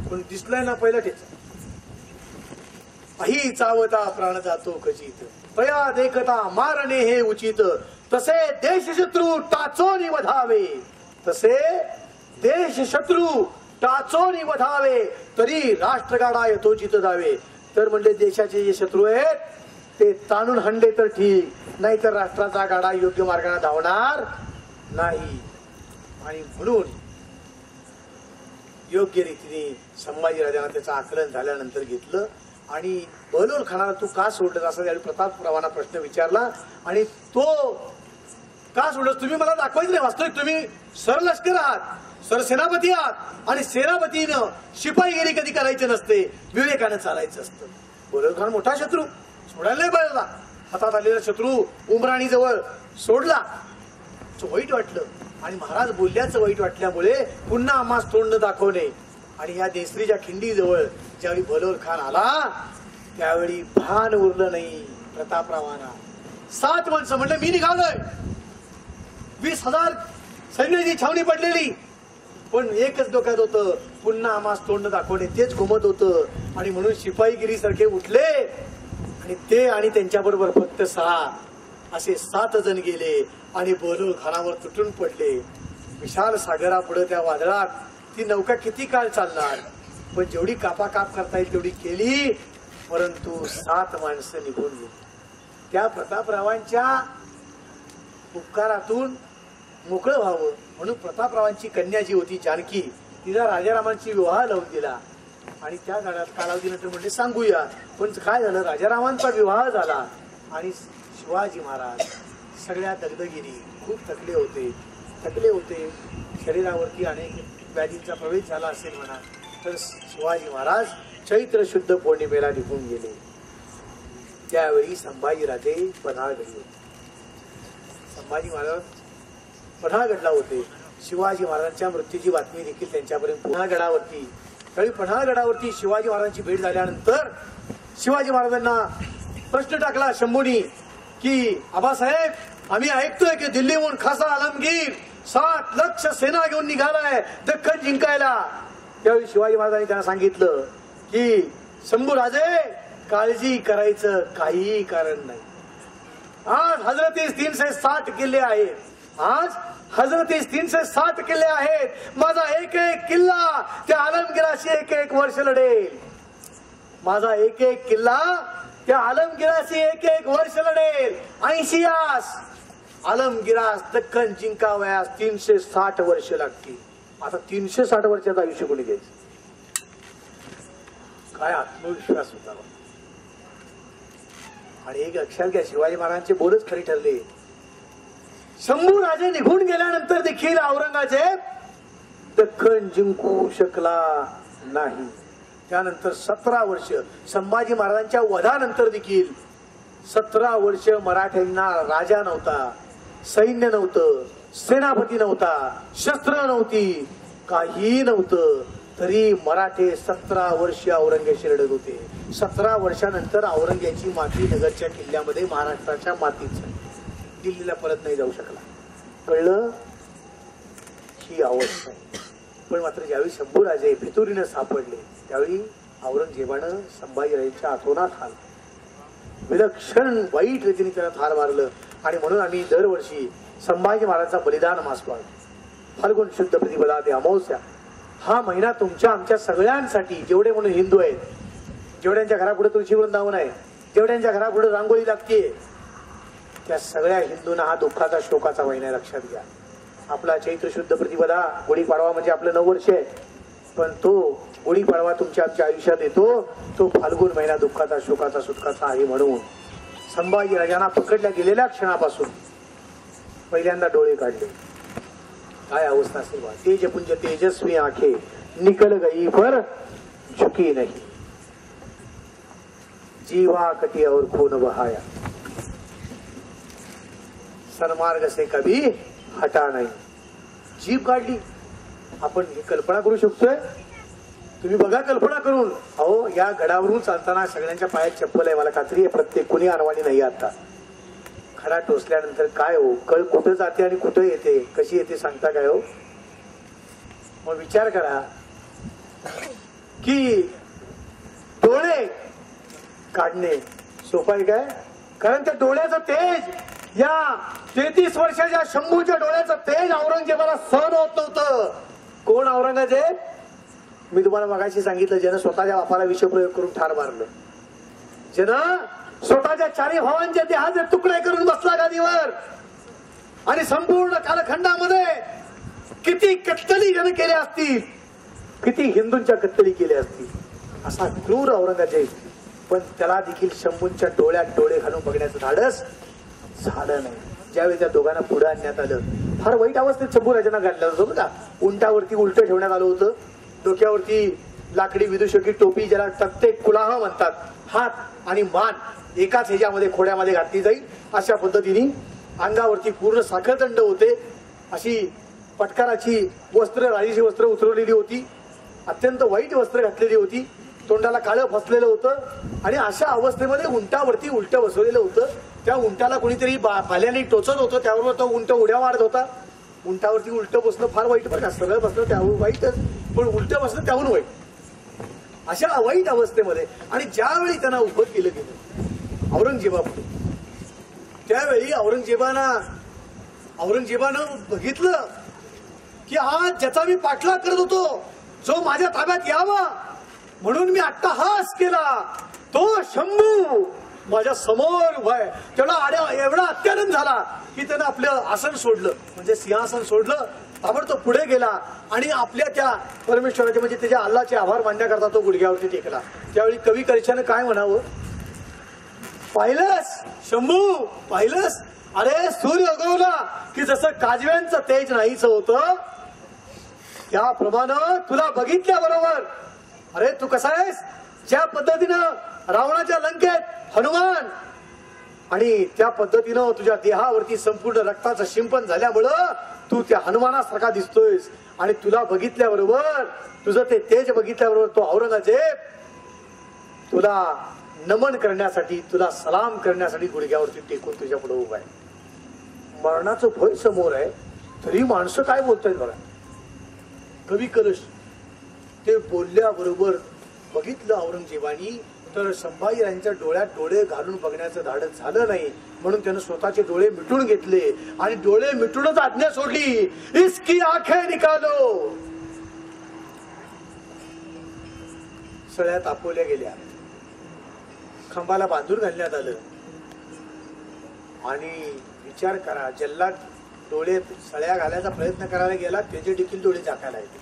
पण दिसलाय ना पहिला ठेचा. आई चावता प्राण जातो खचित, तया देखता मारणे हे उचित. तसे देशशत्रू टाचोनी वधावे, तसे देशशत्रू टाचोनी वधावे, तरी राष्ट्रगाडा यथोचित जावे. तर म्हणजे देशाचे जे शत्रू आहेत ते ताणून हंडले तर ठीक, नाहीतर राष्ट्राचा गाडा योग्य मार्गाने धावणार नाही. आणि म्हणून योग्य रीतीने संभाजीराजांना त्याचं आकलन झाल्यानंतर घेतलं. आणि बहलोल खानाला तू का सोडलं असा त्यावेळी प्रतापरावांना प्रश्न विचारला. आणि तो का सोडलं, तुम्ही मला दाखवायचं नाही, वास्तविक तुम्ही सरलष्कर आहात, सरसेनापती आहात, आणि सेनापतीनं शिपाईगिरी कधी करायची नसते, विवेकानं चालायचं असतं. बहलोल खान मोठा शत्रू, सोडायला नाही पाहिजे. हातात आलेला शत्रू उमराणी जवळ सोडला, वाईट वाटलं. आणि महाराज बोलल्याचं वाईट वाटल्यामुळे पुन्हा आम्हास तोंड दाखवणे. आणि या देसरीच्या खिंडीजवळ ज्यावेळी बहलोल खान आला त्यावेळी भान उरलं नाही प्रतापरावांना. 7 माणसं म्हणले मी निघालोय, 20,000 सैन्याची छावणी पडलेली, पण एकच डोक्यात होतं, पुन्हा आम्हास तोंड दाखवणे, तेच घुमत होतं. आणि म्हणून शिपाईगिरी सारखे उठले आणि ते आणि त्यांच्याबरोबर फक्त 6 असे 7 जण गेले आणि बहलोल खानावर तुटून पडले. विशाल सागरापुढे त्या वादळात ती नौका किती काळ चालणार, पण जेवढी कापाकाप करता येईल तेवढी केली, परंतु 7 माणसं निघून गेली. त्या प्रतापरावांच्या उपकारातून मोकळं व्हावं म्हणून प्रतापरावांची कन्या जी होती जानकी, तिला राजारामांची विवाह लावून दिला. आणि त्या कालावधीनंतर म्हणजे सांगूया, पण काय झालं, राजारामांचा विवाह झाला आणि शिवाजी महाराज सगळ्या दगदगिरी, खूप थकले होते, शरीरावरती अनेक व्याधींचा प्रवेश झाला असेल म्हणा. तर शिवाजी महाराज चैत्र शुद्ध पौर्णिमेला निघून गेले. त्यावेळी संभाजीराजे पन्हाळगडी होते. संभाजी महाराज पन्हाळगडला होते. शिवाजी महाराजांच्या मृत्यूची बातमी देखील त्यांच्यापर्यंत पन्हाळगडावरती. त्यावेळी पन्हाळगडावरती शिवाजी महाराजांची भेट झाल्यानंतर शिवाजी महाराजांना प्रश्न टाकला शंभूनी की आबासाहेब आम्ही ऐकतोय की दिल्लीहून खासा आलमगीर 7 लक्ष सेना घेऊन निघालाय दख्खन जिंकायला. त्यावेळी शिवाजी महाराजांनी त्यांना सांगितलं की शंभूराजे काळजी करायचं काहीही कारण नाही. आज हजरतीस 360 किल्ले आहेत. आज हजरतीस 360 किल्ले आहेत. माझा एक एक किल्ला त्या आलमगिराशी एक वर्ष लढेल. माझा एक एक किल्ला त्या आलमगिराशी एक वर्ष लढेल. 80 आस आलमगिरास दख्खन जिंकावयास 360 वर्ष लागतील. आता 360 वर्षाचं आयुष्य कोणी घ्यायचं. काय आत्मविश्वास होता. आणि एक लक्षात घ्या, शिवाजी महाराजांचे बोलच खरी ठरले. शंभूराजे निघून गेल्यानंतर देखील औरंगजेब दख्खन जिंकू शकला नाही. त्यानंतर 17 वर्ष संभाजी महाराजांच्या वधानंतर देखील 17 वर्ष मराठ्यांना राजा नव्हता, सैन्य नव्हतं, सेनापती नव्हता, शस्त्र नव्हती, काही नव्हतं. तरी मराठे 17 वर्ष औरंग्याशी लढत होते. 17 वर्षानंतर औरंग्याची माती नगरच्या किल्ल्यामध्ये महाराष्ट्राच्या मातीत दिल्लीला परत नाही जाऊ शकला. कळलं ही अवस्था आहे. पण मात्र ज्यावेळी शंभूराजे फितुरीनं सापडले त्यावेळी औरंगजेबानं संभाजीराजांच्या आतोनात हाल विलक्षण वाईट रीतीने त्याला ठार मारलं. आणि म्हणून आम्ही दरवर्षी संभाजी महाराजांचा बलिदान मास पाळतो. फाल्गुन शुद्ध प्रतिपदा ते अमावस्या हा महिना तुमच्या आमच्या सगळ्यांसाठी, जेवढे म्हणून हिंदू आहेत, जेवढ्यांच्या घरापुढे तुळशी वृंदावन आहे, जेवढ्यांच्या घरापुढे रांगोळी लागते, त्या सगळ्या हिंदूंना हा दुःखाचा शोकाचा महिना लक्षात घ्या. आपला चैत्र शुद्ध प्रतिपदा गुढीपाडवा म्हणजे आपलं 9 वर्ष आहे, पण तो गुढीपाडवा तुमच्या आमच्या आयुष्यात येतो तो फाल्गुन महिना दुःखाचा शोकाचा सुटकाचा आहे. म्हणून संभाजी राजांना पकडल्या गेलेल्या क्षणापासून पहिल्यांदा डोळे काढले. काय अवस्था असेल बा. तेजपुंज तेजस्वी आंखे निकल गई पर झुकी नहीं, जीवा कटी और खून बहाया, सन्मार्ग से कभी हटा नहीं. जीभ काढली. आपण ही कल्पना करू शकतोय. तुम्ही बघा कल्पना करून. अहो या गडावरून चालताना सगळ्यांच्या पायात चप्पल आहे, मला खात्री आहे प्रत्येक कुणी अनवाणी नाही. आता खडा टोचल्यानंतर काय हो, कळ कुठं जाते आणि कुठं येते, कशी येते सांगता काय हो. मग विचार करा की डोळे काढणे सोपं आहे काय. कारण त्या डोळ्याचं तेज, या 33 वर्षाच्या शंभूच्या डोळ्याचं तेज औरंगजेबाला सहन होत नव्हतं. कोण औरंगजेब? मी तुम्हाला मगाशी सांगितलं, ज्यानं स्वतःच्या बापाला विषप्रयोग करून ठार मारलं, ज्यानं स्वतःच्या 4 भावांचे देहाचे तुकडे करून बसला गादीवर, आणि संपूर्ण कालखंडामध्ये किती कत्तली ज्यानं केल्या असतील, किती हिंदूंच्या कत्तली केल्या असतील, असा क्रूर औरंगजेब. पण त्याला देखील शंभूंच्या डोळ्यात डोळे घालून बघण्याचं धाडस झालं नाही. ज्यावेळी त्या दोघांना पुढे आणण्यात आलं, फार वाईट अवस्थेत शंभूराजांना घातलं होतं बघा. उंटावरती उलट ठेवण्यात आलं होतं, डोक्यावरती लाकडी विदूषकी टोपी ज्याला तक्ते कुलाह म्हणतात, हात आणि मान एकाच ह्याच्यामध्ये खोड्यामध्ये घातली जाईल अशा पद्धतीने अंगावरती पूर्ण साखळदंड होते, अशी पटकाराची वस्त्र, राजेची वस्त्र उतरवलेली होती, अत्यंत वाईट वस्त्र घातलेली होती, तोंडाला काळं फसलेलं होतं. आणि अशा अवस्थेमध्ये उंटावरती उलट बसवलेलं होतं. त्या उंटाला कोणीतरी भाल्याने टोचत होतं, त्यावर तो उंट उड्या मारत होता. उंटावरती उलट बसणं फार वाईट बरं का. सरळ बसणं त्याहून वाईटच, पण उलट बसणं त्याहून वाईट. अशा वाईट अवस्थेमध्ये आणि ज्यावेळी त्यांना उभं केलं गेलं औरंगजेबापुढे, त्यावेळी औरंगजेबानं बघितलं की आज ज्याचा मी पाठलाग करत होतो, जो माझ्या ताब्यात यावा म्हणून मी अट्टहास केला, तो शंभू माझ्या समोर उभा आहे. त्याला एवढा अत्यानंद झाला की त्यानं आपलं आसन सोडलं, म्हणजे सिंहासन सोडलं, ताबडतोब पुढे गेला आणि आपल्या त्या परमेश्वराचे म्हणजे त्याच्या अल्लाचे आभार मानण्याकरता तो गुडघ्यावरती टेकला. त्यावेळी कवी करिशानं काय म्हणावं, पाहिलंस शंभू, पाहिलंस, अरे सूर्य उगवला की जसं काजव्यांचं तेज नाहीच होतं, त्याप्रमाणे तुला बघितल्याबरोबर, अरे तू कसा आहेस, ज्या पद्धतीनं रावणाच्या लंकेत हनुमान, आणि त्या पद्धतीनं तुझ्या देहावरती संपूर्ण रक्ताचं शिंपण झाल्यामुळं तू त्या हनुमानासारखा दिसतोयस. आणि तुला बघितल्याबरोबर, तुझं ते तेज बघितल्याबरोबर तो औरंगजेब तुला नमन करण्यासाठी, तुला सलाम करण्यासाठी गुडघ्यावरती टेकून तुझ्या पुढे उभा आहे. मरणाचं भय समोर आहे, तरी माणसं काय बोलतायत बघा. कवी कलश ते बोलल्याबरोबर बघितलं औरंगजेबानी, तर संभाजीराजांच्या डोळ्यात डोळे घालून बघण्याचं धाडस झालं नाही. म्हणून त्यानं स्वतःचे डोळे मिटून घेतले आणि डोळे मिटूनच आज्ञा सोडली, इसकी आंखें निकालो. सळ्या तापवल्या गेल्या, खांबाला बांधून घालण्यात आलं. आणि विचार करा, जल्लाद डोळे सळ्या घालायचा प्रयत्न करायला गेला, त्याचे देखील डोळे झाकायला येते.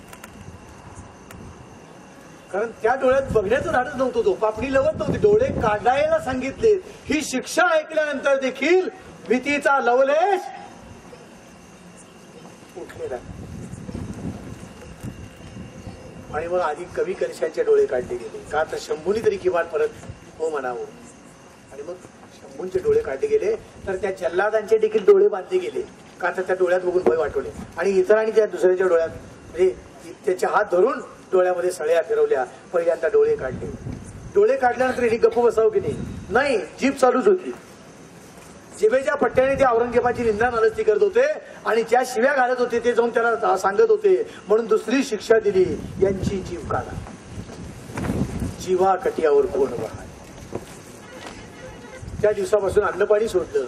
कारण त्या डोळ्यात बघण्याचं धाडस नव्हतं, तो पापणी लवत नव्हती, डोळे काढायला सांगितले. ही शिक्षा ऐकल्यानंतर देखील भीतीचा लवलेश उठलेला. आणि मग आधी कवी कलशांचे डोळे काढले गेले, का तर शंभूनी तरी किमान परत हो म्हणावं. आणि मग शंभूंचे डोळे काढले गेले, तर त्या जल्लादांचे देखील डोळे बांधले गेले, का तर त्या डोळ्यात बघून भय वाटवले. आणि इतरांनी त्या दुसऱ्याच्या डोळ्यात म्हणजे त्याचे हात धरून डोळ्यामध्ये सळ्या फिरवल्या, पहिल्यांदा डोळे काढले. डोळे काढल्यानंतर यांनी गप्प बसावं की नाही, जीभ चालूच होती. जिभेच्या पट्ट्याने ते औरंगजेबाची निंदा नालस्ती करत होते आणि ज्या शिव्या घालत होते ते जाऊन त्याला सांगत होते. म्हणून दुसरी शिक्षा दिली, यांची जीभ काढा. जीवा कटियावर कोण बहाल. त्या दिवसापासून अन्नपाणी सोडलं,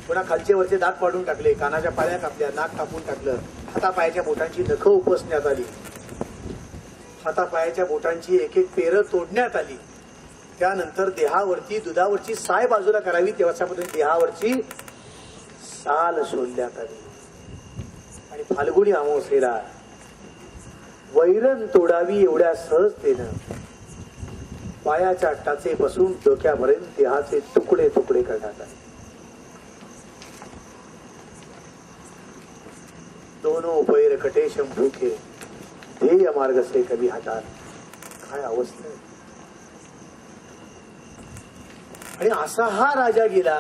पुन्हा खालचे वरचे दात पाडून टाकले, कानाच्या पाळ्या कापल्या, नाक कापून टाकलं, हातापायाच्या बोटांची नखं उपसण्यात आली, हातापायाच्या बोटांची एक एक पेरं तोडण्यात आली. त्यानंतर देहावरची दुधावरची साय बाजूला करावी तेव्हापर्यंत देहावरची साल सोडण्यात आली. आणि फाल्गुनी अमावस्येला वैरण तोडावी एवढ्या सहजतेनं पायाच्या टाचेपासून डोक्यापर्यंत देहाचे तुकडे तुकडे करण्यात आले. दोनों पैर कटे शंभू के ध्येय मार्ग से कभी हटात. काय अवस्था आहे. आणि असा हा राजा गेला,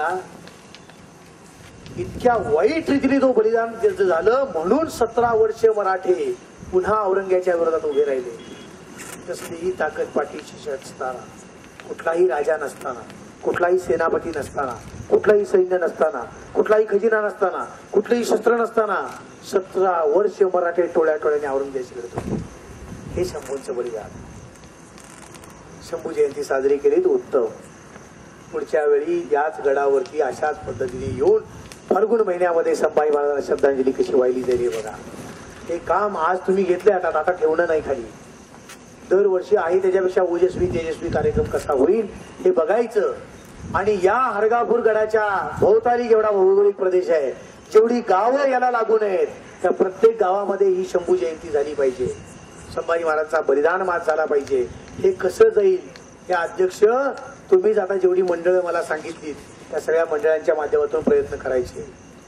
इतक्या वाईट रीतीने तो बलिदान त्याचं झालं. म्हणून 17 वर्ष मराठे पुन्हा औरंग्याच्या विरोधात उभे राहिले. कसलीही ताकद पाठीशी असताना, कुठलाही राजा नसताना, कुठलाही सेनापती नसताना, कुठलाही सैन्य नसताना, कुठलाही खजिना नसताना, कुठलेही शस्त्र नसताना 17 वर्ष मराठे टोळ्या टोळ्याने औरंगजेबाशी लढत होते. हे शंभूंचं बलिदान. शंभू जयंती साजरी केली तर उत्तम. पुढच्या वेळी याच गडावरती अशाच पद्धतीने येऊन फाल्गुन महिन्यामध्ये संभाजी महाराजांना श्रद्धांजली कशी वाहिली जाईल बघा. हे काम आज तुम्ही घेतले, आता ठेवणं नाही खाली. दरवर्षी आहे त्याच्यापेक्षा ओजस्वी तेजस्वी कार्यक्रम कसा होईल हे बघायचं. आणि या हरगापूर गडाच्या भोवताली जेवढा भौगोलिक प्रदेश आहे, जेवढी गावं याला लागून आहेत, त्या प्रत्येक गावामध्ये ही शंभू जयंती झाली पाहिजे. संभाजी महाराजांचा बलिदान मास झाला पाहिजे. हे कसं जाईल हे अध्यक्ष तुम्हीच आता जेवढी मंडळं मला सांगितली त्या सगळ्या मंडळांच्या माध्यमातून प्रयत्न करायचे.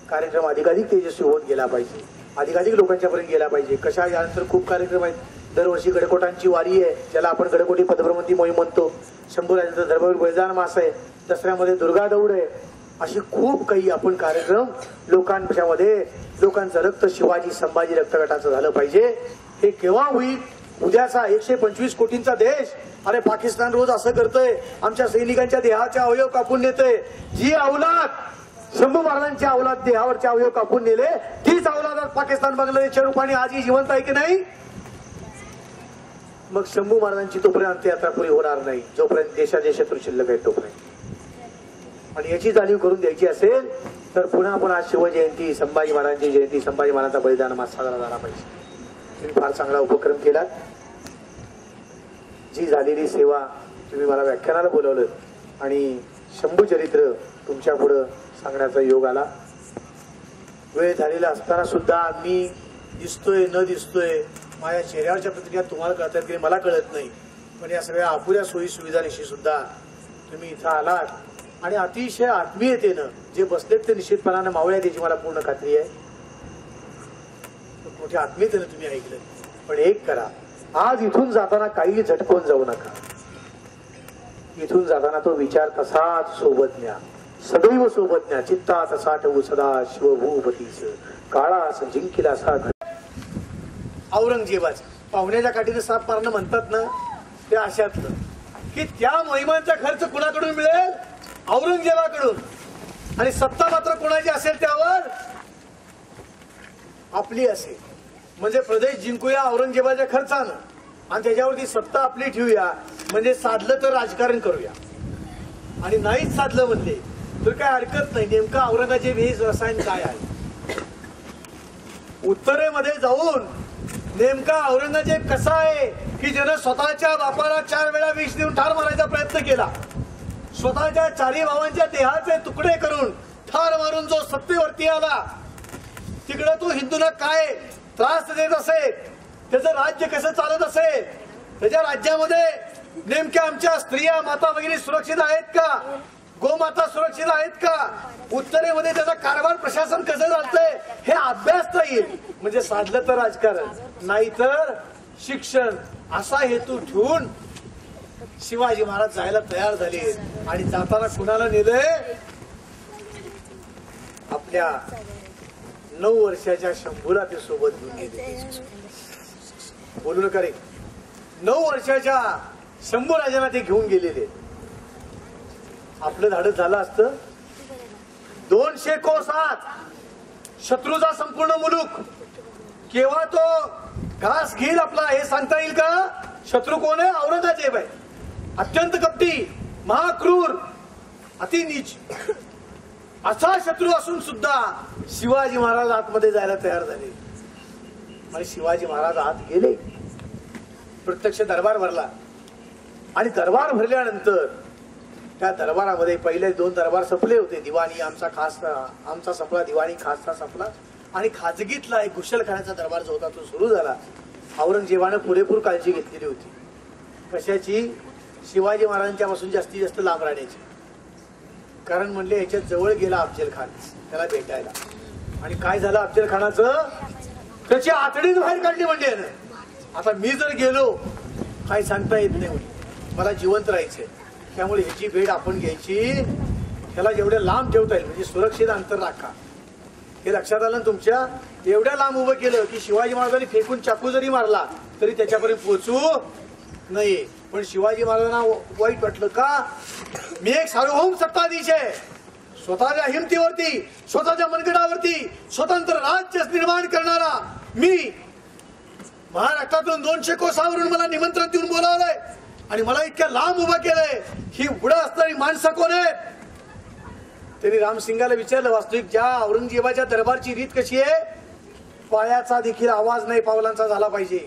कार्यक्रम अधिकाधिक तेजस्वी होत गेला पाहिजे, अधिकाधिक लोकांच्या पर्यंत गेला पाहिजे. कशा यानंतर खूप कार्यक्रम आहेत. दरवर्षी गडकोटांची वारी आहे, ज्याला आपण गडकोटी पदभ्रमंती मोहीम म्हणतो. शंभूराजांचा धर्मवीर बलिदान मास आहे, दसऱ्यामध्ये दुर्गा दौड आहे. अशी खूप काही आपण कार्यक्रम लोकांचं रक्त शिवाजी संभाजी रक्तगटाचं झालं पाहिजे. हे केव्हा होईल? उद्याचा 125 कोटींचा देश. अरे पाकिस्तान रोज असं करतोय, आमच्या सैनिकांच्या देहाच्या अवयव कापून नेतोय. जी अवलाद शंभू महाराजांच्या अवलाद देहावरचे अवयव कापून नेले, तीच अवलाद पाकिस्तान बांगलादेशच्या रूपाने आजही जिवंत आहे की नाही? मग शंभू महाराजांची तोपर्यंत अंत्ययात्रा पुरी होणार नाही, जोपर्यंत देशादेशातून शिल्लक आहे तोपर्यंत. आणि याची जाणीव करून द्यायची असेल तर पुन्हा आज शिवजयंती, संभाजी महाराजांची जयंती, संभाजी महाराजांचा बलिदान मास साजरा झाला पाहिजे. तुम्ही फार चांगला उपक्रम केला. जी झालेली सेवा, तुम्ही मला व्याख्यानाला बोलवलं आणि शंभू चरित्र तुमच्या पुढं सांगण्याचा योग आला. वेळ झालेला असताना सुद्धा मी दिसतोय न दिसतोय, माझ्या चेहऱ्यावरच्या प्रतिक्रिया तुम्हाला कळतात की मला कळत नाही, पण या सगळ्या अपुऱ्या सोयी सुविधांशी सुद्धा तुम्ही इथं आलात आणि अतिशय आत्मीयतेनं जे बसलेत ते निश्चितपणाने मावळ्यात याची मला पूर्ण खात्री आहे. मोठ्या आत्मीयतेनं तुम्ही ऐकलं. पण एक करा, आज इथून जाताना काही झटकून जाऊ नका. इथून जाताना तो विचार तसाच सोबत न्या, सदैव सोबत न्या. चित्तात साठवू सदा शिवभूपतीच, काळास जिंकिला सा. औरंगजेबाच पाहुण्याच्या काठीने साप मारणं म्हणतात ना, ते अशातलं की त्या महिमांचा खर्च कुणाकडून मिळेल? औरंगजेबाकडून. आणि सत्ता मात्र कोणाची असेल त्यावर? आपली असेल. म्हणजे प्रदेश जिंकूया औरंगजेबाच्या खर्चानं आणि त्याच्यावरती सत्ता आपली ठेवूया. म्हणजे साधलं तर राजकारण करूया आणि नाहीच साधलं म्हणले तर काय हरकत नाही. नेमका औरंगजेब हे रसायन काय आहे? उत्तरेमध्ये जाऊन नेमका औरंगजेब कसा आहे की ज्यानं स्वतःच्या बापाला 4 वेळा विष देऊन ठार मारायचा प्रयत्न केला, स्वतःच्या 4 भावांच्या देहाचे तुकडे करून ठार मारून जो सत्तेवरती आला, तिकडं तो हिंदूंना काय त्रास देत असेल, त्याचं राज्य कसं चालत असेल, त्याच्या राज्यामध्ये नेमक्या आमच्या स्त्रिया माता वगैरे सुरक्षित आहेत का, गोमाता सुरक्षित आहेत का, उत्तरेमध्ये त्याचा कारभार प्रशासन कसं चालतंय हे अभ्यासता येईल. म्हणजे साधलं तर राजकारण, नाहीतर शिक्षण, असा हेतू ठेवून शिवाजी महाराज जायला तयार झाले. आणि जाताना कुणाला नेलंय? आपल्या 9 वर्षाच्या शंभूला ते सोबत घेऊन गेले. बोलू नका रे, 9 वर्षाच्या शंभूराजांना ते घेऊन गेलेले. आपलं धाडस झालं असतं 200 कोस आत शत्रूचा संपूर्ण मुलूक केव्हा तो घास घेईल आपला हे सांगता येईल का? शत्रू कोण आहे? औरंगजेब आहे. अत्यंत कपटी, महाक्रूर, अति नीच असा शत्रू असून सुद्धा शिवाजी महाराज आतमध्ये जायला तयार झाले. आणि शिवाजी महाराज आत गेले, प्रत्यक्ष दरबार भरला. आणि दरबार भरल्यानंतर त्या दरबारामध्ये पहिले 2 दरबार संपले होते. दिवाणी आमचा संपला, दिवाणी खासचा संपला आणि खाजगीतला एक घुशलखान्याचा दरबार जो होता तो सुरू झाला. औरंगजेबानं पुरेपूर काळजी घेतलेली होती. कशाची? शिवाजी महाराजांच्या पासून जास्तीत जास्त लांब राहण्याची. कारण म्हणले याच्यात जवळ गेला अफजल खान त्याला भेटायला. आणि काय झालं अफजल खानाचं? त्याची आतडीच बाहेर काढली म्हणजे. आता मी जर गेलो काय सांगता येत नाही, मला जिवंत राहायचंय. त्यामुळे ह्याची भेट आपण घ्यायची, त्याला जेवढ्या लांब ठेवता येईल म्हणजे सुरक्षित अंतर राखा. हे लक्षात आलं तुमच्या? एवढ्या लांब उभं केलं की शिवाजी महाराजांनी फेकून चाकू जरी मारला तरी त्याच्यापर्यंत पोहोचू नये. पण शिवाजी महाराजांना वाईट वाटलं का? मी एक सार्वभौम सत्ताधीश आहे, स्वतःच्या हिमतीवरती, स्वतःच्या मनगटावरती स्वतंत्र राज्य निर्माण करणारा मी, महाराष्ट्रातून 200 कोसावरून मला निमंत्रण देऊन बोलावलंय आणि मला इतक्या लांब उभं केलंय. ही उडं असणारी माणसं कोण आहेत? त्यांनी रामसिंगाला विचारलं. वास्तविक ज्या औरंगजेबाच्या दरबारची रीत कशी आहे? पायाचा देखील आवाज नाही पावलांचा झाला पाहिजे.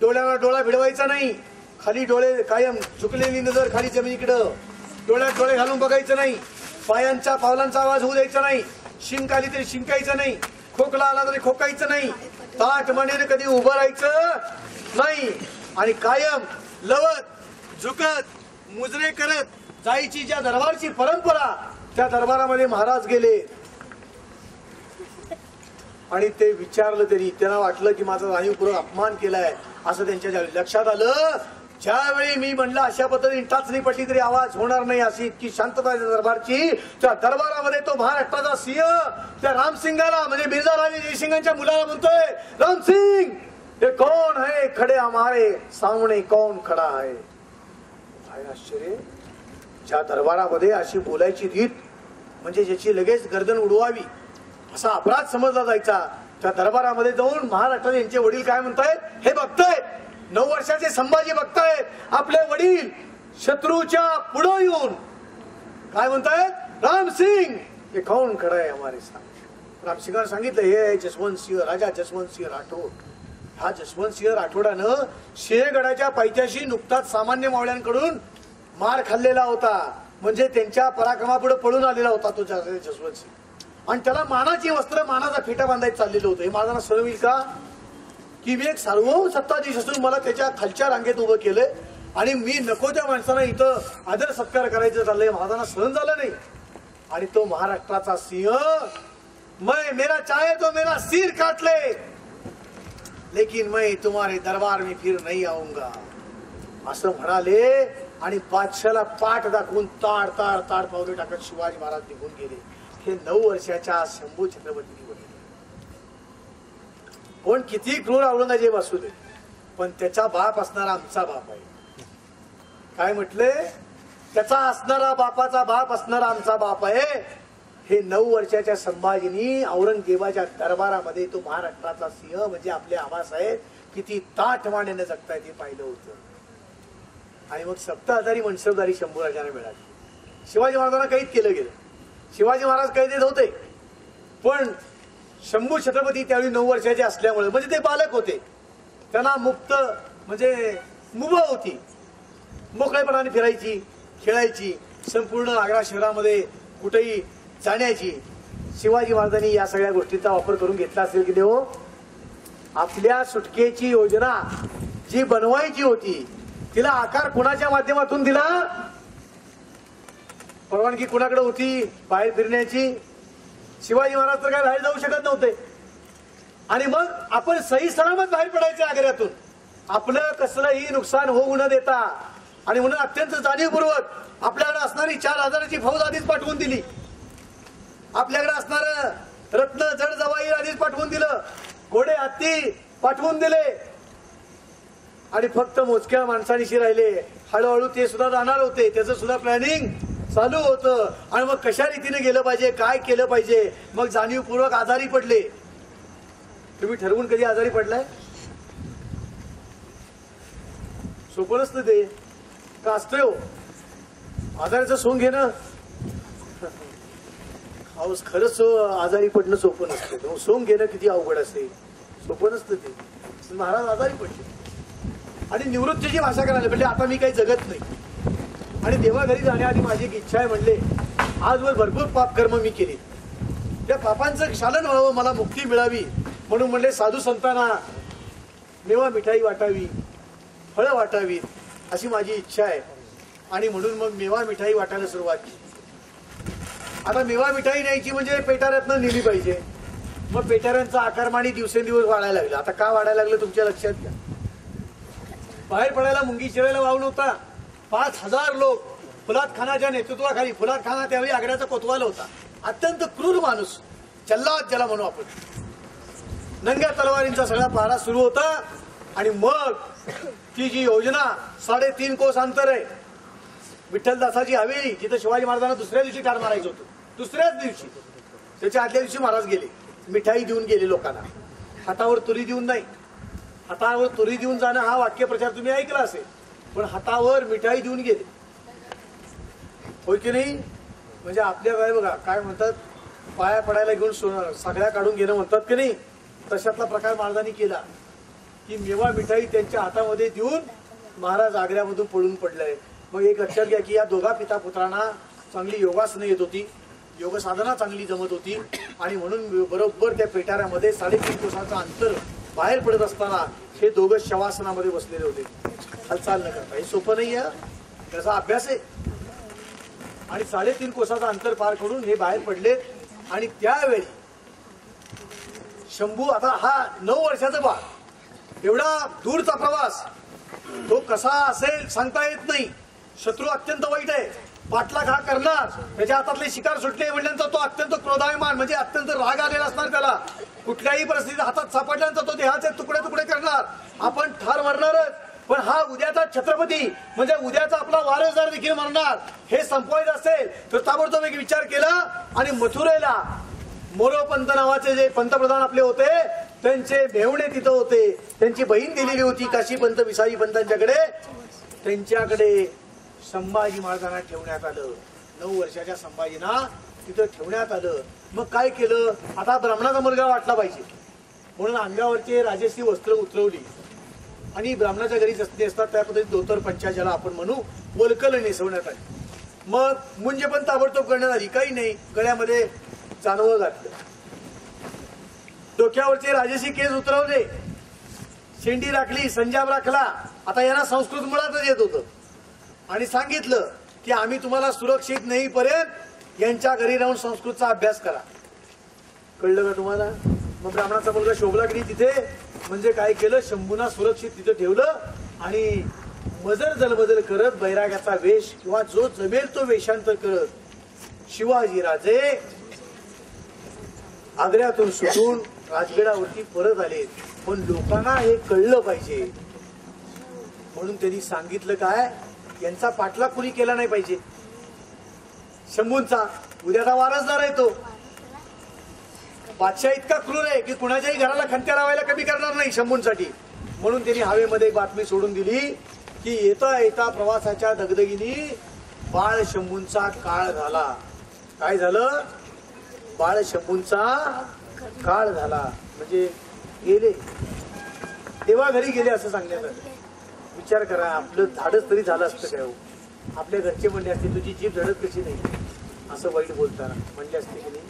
डोळ्याला डोळा भिडवायचा नाही, खाली डोळे कायम झुकलेली नजर खाली जमिनीकडं, डोळ्यात डोळे घालून बघायचं नाही, पायांचा पावलांचा आवाज होऊ द्यायचा नाही, शिंक आली तरी शिंकायचं नाही, खोकला आला तरी खोकायचं नाही, ताट मानेने कधी उभं राहायचं नाही आणि कायम लवत झुकत मुजरे करत जायची ज्या दरबारची परंपरा त्या दरबारामध्ये महाराज गेले. आणि ते विचारलं तरी त्यांना वाटलं की माझा जाणीवपूर्वक अपमान केलाय असं त्यांच्या लक्षात आलं. ज्यावेळी मी म्हणलं अशा पद्धतीने टाचणी पडली तरी आवाज होणार नाही अशी इतकी शांतता दरबारची, त्या दरबारामध्ये तो महाराष्ट्राचा सिंह त्या रामसिंगाला म्हणजे मिर्झा राजे जयसिंगांच्या मुलाला म्हणतोय, रामसिंग ये कौन है खडे हमारे सामने कौन खडा है? आश्चर्य. ज्या दरबारामध्ये अशी बोलायची रीत म्हणजे ज्याची लगेच गर्दन उडवावी असा अपराध समजला जायचा, त्या दरबारामध्ये जाऊन महाराष्ट्रात यांचे वडील काय म्हणतायत हे बघतायत. 9 वर्षाचे संभाजी बघतायत, आपले वडील शत्रूच्या पुढे येऊन काय म्हणतायत? रामसिंग हे कौन खडा आहे हमारे सामने. रामसिंगाने सांगितलं हे जसवंतसिंह, राजा जसवंतसिंह राठोड. हा जसवंतसिंह राठोडानं सिंहगडाच्या पायथ्याशी नुकताच सामान्य मावळ्यांकडून मार खाल्लेला होता, म्हणजे त्यांच्या पराक्रमापुढे पळून आलेला होता तो जसवंतसिंह. आणि त्याला मानाची वस्त्र, मानाचा फेटा बांधायचं चाललेलं होतं. हे महाराजांना सहन होईल का? की मी एक सार्वभौम सत्ताधीश असून मला त्याच्या खालच्या रांगेत उभं केलंय आणि मी नको त्या माणसाला इथं आदर सत्कार करायचं चाललंय. महाराजांना सहन झालं नाही. आणि तो महाराष्ट्राचा सिंह, मैं मेरा चाहे तो मेरा सिर काट ले लेकिन मैं तुम्हारे दरबार में फिर नहीं आऊंगा असं म्हणाले. आणि बादशाला पाठ दाखवून ताड ताड ताड पावले टाकत शिवाजी महाराज निघून गेले. हे 9 वर्षाच्या शंभू छत्रपती होते. कोण किती क्रूर औरंगजेब असू दे पण त्याचा बाप असणारा आमचा बाप आहे. काय म्हटले? त्याचा असणारा बापाचा बाप असणारा आमचा बाप आहे. हे 9 वर्षाच्या संभाजीनी औरंगजेबाच्या दरबारामध्ये तो महाराष्ट्राचा सिंह म्हणजे आपले आबासाहेब किती ताठमानेने जगतायत हे पाहिलं होतं. आणि मग 70,000 मनसबदारी शंभूराजांना मिळाली. शिवाजी महाराजांना कैद केलं गेलं. शिवाजी महाराज कैदेत होते पण शंभू छत्रपती त्यावेळी 9 वर्षाचे असल्यामुळे म्हणजे ते बालक होते, त्यांना मुक्त म्हणजे मुभा होती, मोकळेपणाने फिरायची, खेळायची, संपूर्ण आग्रा शहरामध्ये कुठेही जाण्याची. शिवाजी महाराजांनी या सगळ्या गोष्टींचा वापर करून घेतला असेल की देव. आपल्या सुटकेची योजना जी बनवायची होती तिला आकार कुणाच्या माध्यमातून दिला? परवानगी कुणाकडे होती बाहेर फिरण्याची? शिवाजी महाराज तर काय बाहेर जाऊ शकत नव्हते. आणि मग आपण सही सलामत बाहेर पडायचे आग्र्यातून, आपलं कसलंही नुकसान होऊ न देता. आणि म्हणून अत्यंत जाणीवपूर्वक आपल्याकडे असणारी 4,000ची फौज आधीच पाठवून दिली, आपल्याकडे असणारं रत्न जड जवाई आधीच पाठवून दिलं, घोडे हत्ती पाठवून दिले. आणि फक्त मोजक्या माणसांशी राहिले. हळूहळू ते सुद्धा जाणार होते, त्याचं सुद्धा प्लॅनिंग चालू होतं. आणि मग कशा रीतीने गेलं पाहिजे, काय केलं पाहिजे. मग जाणीवपूर्वक आजारी पडले. तुम्ही ठरवून कधी आजारी पडलाय? सोपं नसतं ते का असतंय हो आजाराचं सोंग घेणं. खरंच आजारी पडणं सोपं नसतं. सोंग घेणं किती अवघड असते, सोपं नसतं ते. महाराज आजारी पडले आणि निवृत्तीची भाषा करायला म्हणजे आता मी काही जगत नाही. आणि देवाघरी जाण्याआधी माझी एक इच्छा आहे म्हणले, आजवर भरपूर पाप कर्म मी केली, त्या पापांचं क्षालन व्हावं, मला मुक्ती मिळावी म्हणून म्हणले साधू संतांना मेवा मिठाई वाटावी, फळं वाटावी अशी माझी इच्छा आहे. आणि म्हणून मग मेवा मिठाई वाटायला सुरुवात केली. आता मेवा मिठाई न्यायची म्हणजे पेटाऱ्यातनं नेली पाहिजे. मग पेटाऱ्यांचा आकारमानी दिवसेंदिवस वाढायला लागला. आता का वाढायला लागलं तुमच्या लक्षात घ्या. बाहेर पडायला मुंगी शिरायला वाव नव्हता. 5,000 लोक फुलाद खानाच्या नेतृत्वाखाली, फुलाद खाना त्यावेळी आग्र्याचा कोतवाल होता, अत्यंत क्रूर माणूस, जल्लाद ज्याला म्हणू आपण. नंग्या तलवारींचा सगळा पहारा सुरू होता. आणि मग ती जी योजना 3.5 कोस अंतर आहे विठ्ठलदासाची हवेली, जिथं शिवाजी महाराजांना दुसऱ्या दिवशी ठार मारायचं होतं, दुसऱ्याच दिवशी, त्याच्या आदल्या दिवशी महाराज गेले, मिठाई देऊन गेले लोकांना. हातावर तुरी देऊन नाही. हातावर तुरी देऊन जाणं हा वाक्यप्रचार तुम्ही ऐकला असेल, पण हातावर मिठाई देऊन गेले. होय की नाही? म्हणजे आपल्या काय बघा काय म्हणतात, पाया पडायला घेऊन सगळ्या काढून घेणं म्हणतात की नाही, तशातला प्रकार महाराजांनी केला की मेवा मिठाई त्यांच्या हातामध्ये देऊन महाराज आग्र्यामधून पळून पडलाय. मग एक लक्षात घ्या की या दोघा पिता पुत्रांना चांगली योगासनं येत होती, योग साधना चांगली जमत होती. आणि म्हणून बरोबर त्या पेटाऱ्यामध्ये 3.5 कोसाचं अंतर बाहेर पडत असताना हे दोघं शवासनामध्ये बसलेले होते, हालचाल न करता. हे सोपं नाही आहे, त्याचा अभ्यास आहे. आणि 3.5 कोसाचं अंतर पार करून हे बाहेर पडले. आणि त्यावेळी शंभू, आता हा 9 वर्षाचा बाळ, एवढा दूरचा प्रवास, तो कसा असेल सांगता येत नाही. शत्रू अत्यंत वाईट आहे, पाठलाग हा करणार, त्याच्या हातातले शिकार सुटले म्हणल्यानंतर तो अत्यंत क्रोधायमान, म्हणजे अत्यंत राग आलेला असणार त्याला. कुठल्याही परिस्थितीत हातात सापडल्यानंतर तो देहाचे तुकडे तुकडे करणार, आपण ठार मारणारच. पण हा उद्याचा छत्रपती म्हणजे उद्याचा आपला वारसदार देखील मरणार. हे संपवायचं असेल तर ताबडतोब एक विचार केला आणि मथुरेला मोरोपंत नावाचे जे पंतप्रधान आपले होते त्यांचे भेवणे तिथं होते, त्यांची बहीण दिलेली होती काशीपंत विसाई पंतांच्याकडे, त्यांच्याकडे संभाजी महाराजांना ठेवण्यात आलं. 9 वर्षाच्या संभाजींना तिथं ठेवण्यात आलं. मग काय केलं, आता ब्राह्मणाचा मुलगा वाटला पाहिजे म्हणून अंगावरचे राजसी वस्त्र उतरवली आणि ब्राह्मणाच्या घरी जसते असतात त्या पद्धतीत धोतर पंचा ज्याला आपण म्हणू वलकल नेसवण्यात आली. मग मुंज पण ताबडतोब करण्यात आली, काही नाही, गळ्यामध्ये जानवं घातलं, डोक्यावरचे राजसी केस उतरवले, शेंडी राखली, संजाब राखला. आता यांना संस्कृत मुळातच येत होतं आणि सांगितलं की आम्ही तुम्हाला सुरक्षित नेईपर्यंत यांच्या घरी राहून संस्कृतचा अभ्यास करा. कळलं का तुम्हाला? मग ब्राह्मणाचा मुलगा शोभला की तिथे, म्हणजे काय केलं, शंभूंना सुरक्षित तिथे ठेवलं आणि मजर जलबदल करत बैराग्याचा वेश किंवा जो जमेल तो वेशांतर करत शिवाजीराजे आग्र्यातून सुटून राजगडावरती परत आले. पण लोकांना हे कळलं पाहिजे म्हणून त्यांनी सांगितलं काय, यांचा पाठलाग कुणी केला नाही पाहिजे. शंभूंचा उद्याचा वारसदार आहे तो. बादशाह इतका क्रूर आहे की कुणाच्याही घराला खंत्या लावायला कमी करणार नाही शंभूंसाठी. म्हणून त्यांनी हवेमध्ये एक बातमी सोडून दिली की येता येता प्रवासाच्या दगदगीने बाळ शंभूंचा काळ झाला. काय झालं, बाळ शंभूंचा काळ झाला म्हणजे गेले, देवाघरी गेले असं सांगण्यात आलं. विचार करा, आपलं धाडस तरी झालं असतं काय हो. आपल्या घरचे म्हणले असते तुझी जीभ धडक कशी नाही असं वाईट बोलताना म्हणले असते की नाही.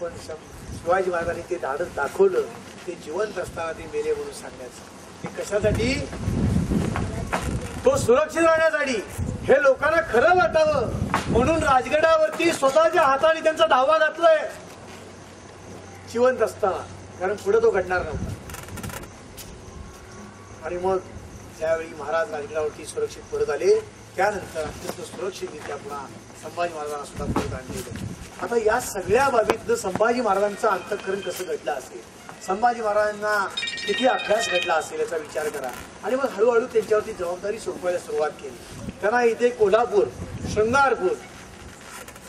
पण शिवाजी महाराजांनी ते धाडस दाखवलं, ते जिवंत असताना ते मेले म्हणून सांगण्याचं. ते कशासाठी, तो सुरक्षित राहण्यासाठी, हे लोकांना खरं वाटावं म्हणून राजगडावरती स्वतःच्या हाताने त्यांचा धावा घातलाय जिवंत असताना, कारण पुढे तो घडणार नव्हता. आणि मग त्यावेळी महाराज राजगडावरती सुरक्षित परत आले. त्यानंतर अत्यंत सुरक्षितरित्या पुन्हा संभाजी महाराजांना सुद्धा परत आणलेलं. आता या सगळ्या बाबीतलं संभाजी महाराजांचं अंतःकरण कसं घडलं असेल, संभाजी महाराजांना किती अभ्यास घडला असेल याचा विचार करा. आणि मग हळूहळू त्यांच्यावरती जबाबदारी सोपवायला सुरुवात केली. त्यांना इथे कोल्हापूर,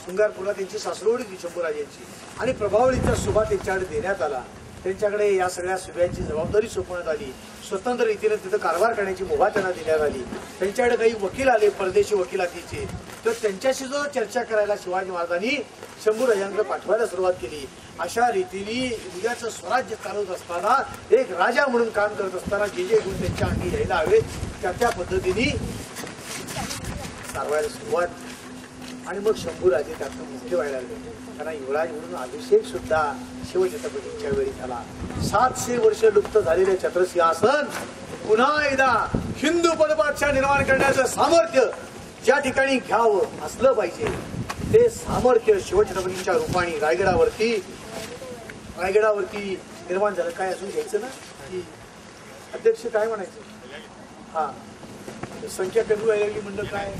शृंगारपूरला त्यांची सासरवडी होती शंभूराजांची, आणि प्रभावळीचा सुभा त्यांच्याकडे देण्यात आला. त्यांच्याकडे या सगळ्या सुभ्यांची जबाबदारी सोपवण्यात आली. स्वतंत्र रीतीने तिथं कारभार करण्याची मुभा त्यांना देण्यात आली. त्यांच्याकडे काही वकील आले, परदेशी वकिलातीचे, तर त्यांच्याशी सुद्धा चर्चा करायला शिवाजी महाराजांनी शंभूराजांकडे पाठवायला सुरुवात केली. अशा रीतीने उद्याचं स्वराज्य चालवत असताना, एक राजा म्हणून काम करत असताना जे जे गुण त्यांच्या अंगी यायला हवेत त्या पद्धतीने चालवायला सुरुवात. आणि मग शंभूराजे त्यातून मुक्त व्हायला लागले. त्यांना युवराज म्हणून अभिषेक सुद्धा शिवछत्रपतींच्या वेळी झाला. 700 वर्ष लुप्त झालेले छत्रसिंहासन पुन्हा एकदा हिंदू पदपाक्षा निर्माण करण्याचं सामर्थ्य ज्या ठिकाणी घ्यावं असलं पाहिजे, ते सामर्थ्य शिवछत्रपतींच्या रूपाने रायगडावरती निर्माण झालं. काय अजून घ्यायचं ना की अध्यक्ष काय म्हणायचं? हा, संख्या कमी व्हायला लागली म्हणलं काय.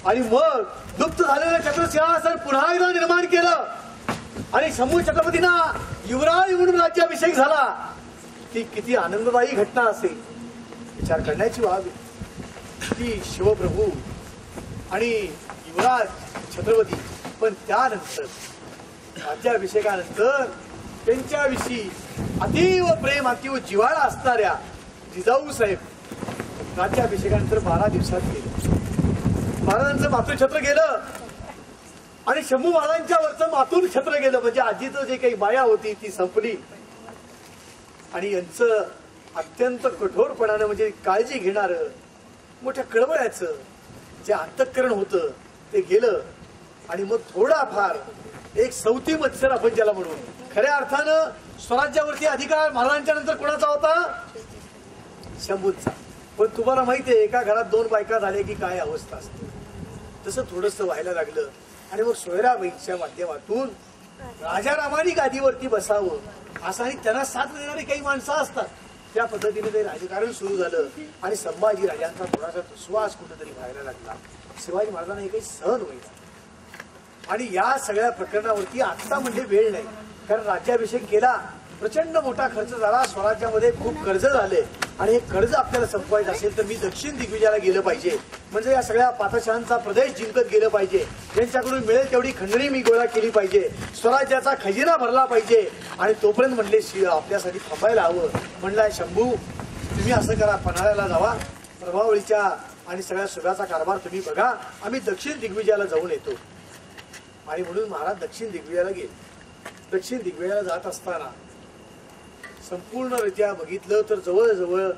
आणि मग लुप्त झालेलं छत्रसिंहासन पुन्हा एकदा निर्माण केलं आणि शंभू छत्रपतींना युवराज म्हणून राज्याभिषेक झाला. ती किती आनंददायी घटना असेल, विचार करण्याची व्हावी की शिवप्रभू आणि युवराज छत्रपती. पण त्यानंतर राज्याभिषेकानंतर त्यांच्याविषयी अतीव प्रेम, अतीव जिव्हाळा असणाऱ्या जिजाऊ साहेब राज्याभिषेकानंतर 12 दिवसात गेले. महाराजांचं मातृछत्र गेलं आणि शंभू महाराजांच्या वरचं मातून छत्र गेलं. म्हणजे आजीचं जे काही माया होती ती संपली. आणि यांचं अत्यंत कठोरपणानं, म्हणजे काळजी घेणारं, मोठ्या कळवळ्याचं जे अंतःकरण होतं ते गेलं. आणि मग थोडाफार एक सवती मत्सर आपण ज्याला म्हणू, खऱ्या अर्थानं स्वराज्यावरती अधिकार महाराजांच्या नंतर कोणाचा होता? शंभूचा. पण तुम्हाला माहिती आहे, एका घरात 2 बायका झाल्या की काय अवस्था असते, तसं थोडंसं व्हायला लागलं. आणि मग सोयराबाईंच्या माध्यमातून राजारामानी गादीवरती बसावं असं, आणि त्यांना साथ देणारी काही माणसं असतात, त्या पद्धतीने ते राजकारण सुरू झालं. आणि संभाजी राजांचा थोडासा विश्वास कुठेतरी व्हायला लागला. शिवाजी महाराजांना हे काही सहन होईल. आणि या सगळ्या प्रकरणावरती आता म्हणजे वेळ नाही, कारण राज्याभिषेक केला, प्रचंड मोठा खर्च झाला, स्वराज्यामध्ये खूप कर्ज झाले. आणि हे कर्ज आपल्याला संपवायचं असेल तर मी दक्षिण दिग्विजयाला गेलं पाहिजे. म्हणजे या सगळ्या पातशाहांचा प्रदेश जिंकत गेलं पाहिजे. त्यांच्याकडून मिळेल तेवढी खंडणी मी गोळा केली पाहिजे. स्वराज्याचा खजिना भरला पाहिजे. आणि तोपर्यंत म्हणले आपल्यासाठी थांबायला हवं. म्हणला शंभू, तुम्ही असं करा, पन्हाळ्याला जावा, प्रभावळीच्या आणि सगळ्या सुभ्याचा कारभार तुम्ही बघा, आम्ही दक्षिण दिग्विजयाला जाऊन येतो. आणि म्हणून महाराज दक्षिण दिग्विजयाला गेले. दक्षिण दिग्विजयाला जात असताना संपूर्णरित्या बघितलं तर जवळजवळ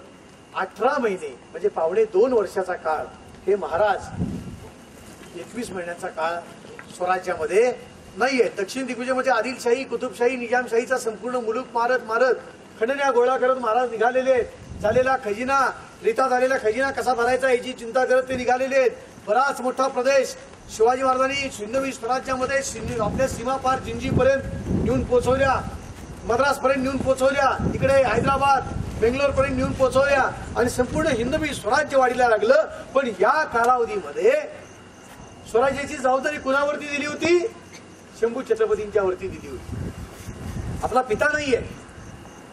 18 महिने म्हणजे 2.25 वर्षाचा काळ हे महाराज 21 महिन्याचा काळ स्वराज्यामध्ये नाहीये. दक्षिण दिग्विजयमध्ये आदिलशाही, कुतुबशाही, निजामशाहीचा संपूर्ण मुलूक मारत खंडण्या गोळा करत महाराज निघालेले. झालेला खजिना, रिता झालेला खजिना कसा भरायचा याची चिंता करत ते निघालेले आहेत. बराच मोठा प्रदेश शिवाजी महाराजांनी हिंदवी स्वराज्यामध्ये आपल्या सीमा पार जिंजीपर्यंत नेऊन पोहोचवल्या, मद्रासपर्यंत नेऊन पोहोचवल्या, इकडे हैदराबाद, बेंगलोरपर्यंत नेऊन पोहोचवल्या. आणि संपूर्ण हिंदवी स्वराज्य वाढीला लागलं. पण या कालावधीमध्ये स्वराज्याची जबाबदारी कुणावरती दिली होती? शंभू छत्रपतींच्या वरती दिली होती. आपला पिता नाहीये.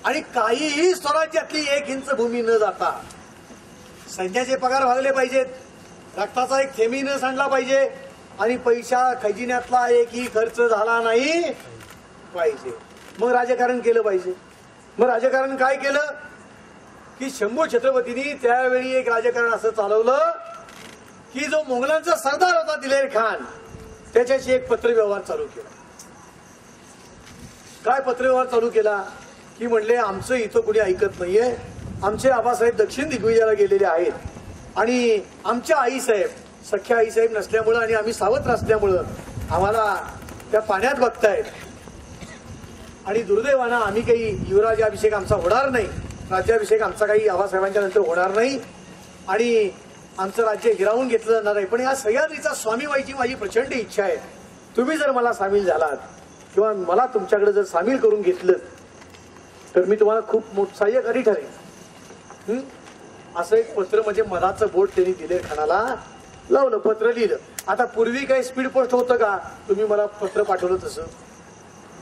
आणि काहीही स्वराज्यातली 1 इंच भूमी न जाता सैन्याचे पगार भागले पाहिजेत, रक्ताचा एक थेंबी न सांडला पाहिजे, आणि पैसा खजिन्यातला एकही खर्च झाला नाही पाहिजे. मग राजकारण केलं पाहिजे. मग राजकारण काय केलं की शंभू छत्रपतींनी त्यावेळी एक राजकारण असं चालवलं की जो मोगलांचा सरदार होता दिलेर खान, त्याच्याशी एक पत्रव्यवहार चालू केला. काय पत्रव्यवहार चालू केला की म्हणले, आमचं इथं कोणी ऐकत नाहीये, आमचे आबासाहेब दक्षिण दिग्विजयाला गेलेले आहेत, आणि आमच्या आईसाहेब, सख्या आईसाहेब नसल्यामुळं आणि आम्ही सावत्र असल्यामुळं आम्हाला त्या पाण्यात बघतायत. आणि दुर्दैवानं आम्ही काही युवराजाभिषेक आमचा होणार नाही, राज्याभिषेक आमचा काही आबासाहेबांच्या नंतर होणार नाही, आणि आमचं राज्य हिरावून घेतलं जाणार आहे. पण या सह्याद्रीचा स्वामी व्हायची माझी प्रचंड इच्छा आहे. तुम्ही जर मला सामील झालात किंवा मला तुमच्याकडे जर सामील करून घेतलं तर मी तुम्हाला खूप सहाय्यकारी ठरेन. असं एक पत्र म्हणजे मधाचं बोट त्यांनी दिलेर खानाला लावलं, पत्र लिहिलं. आता पूर्वी काही स्पीड पोस्ट होतं का? तुम्ही मला पत्र पाठवलं तसं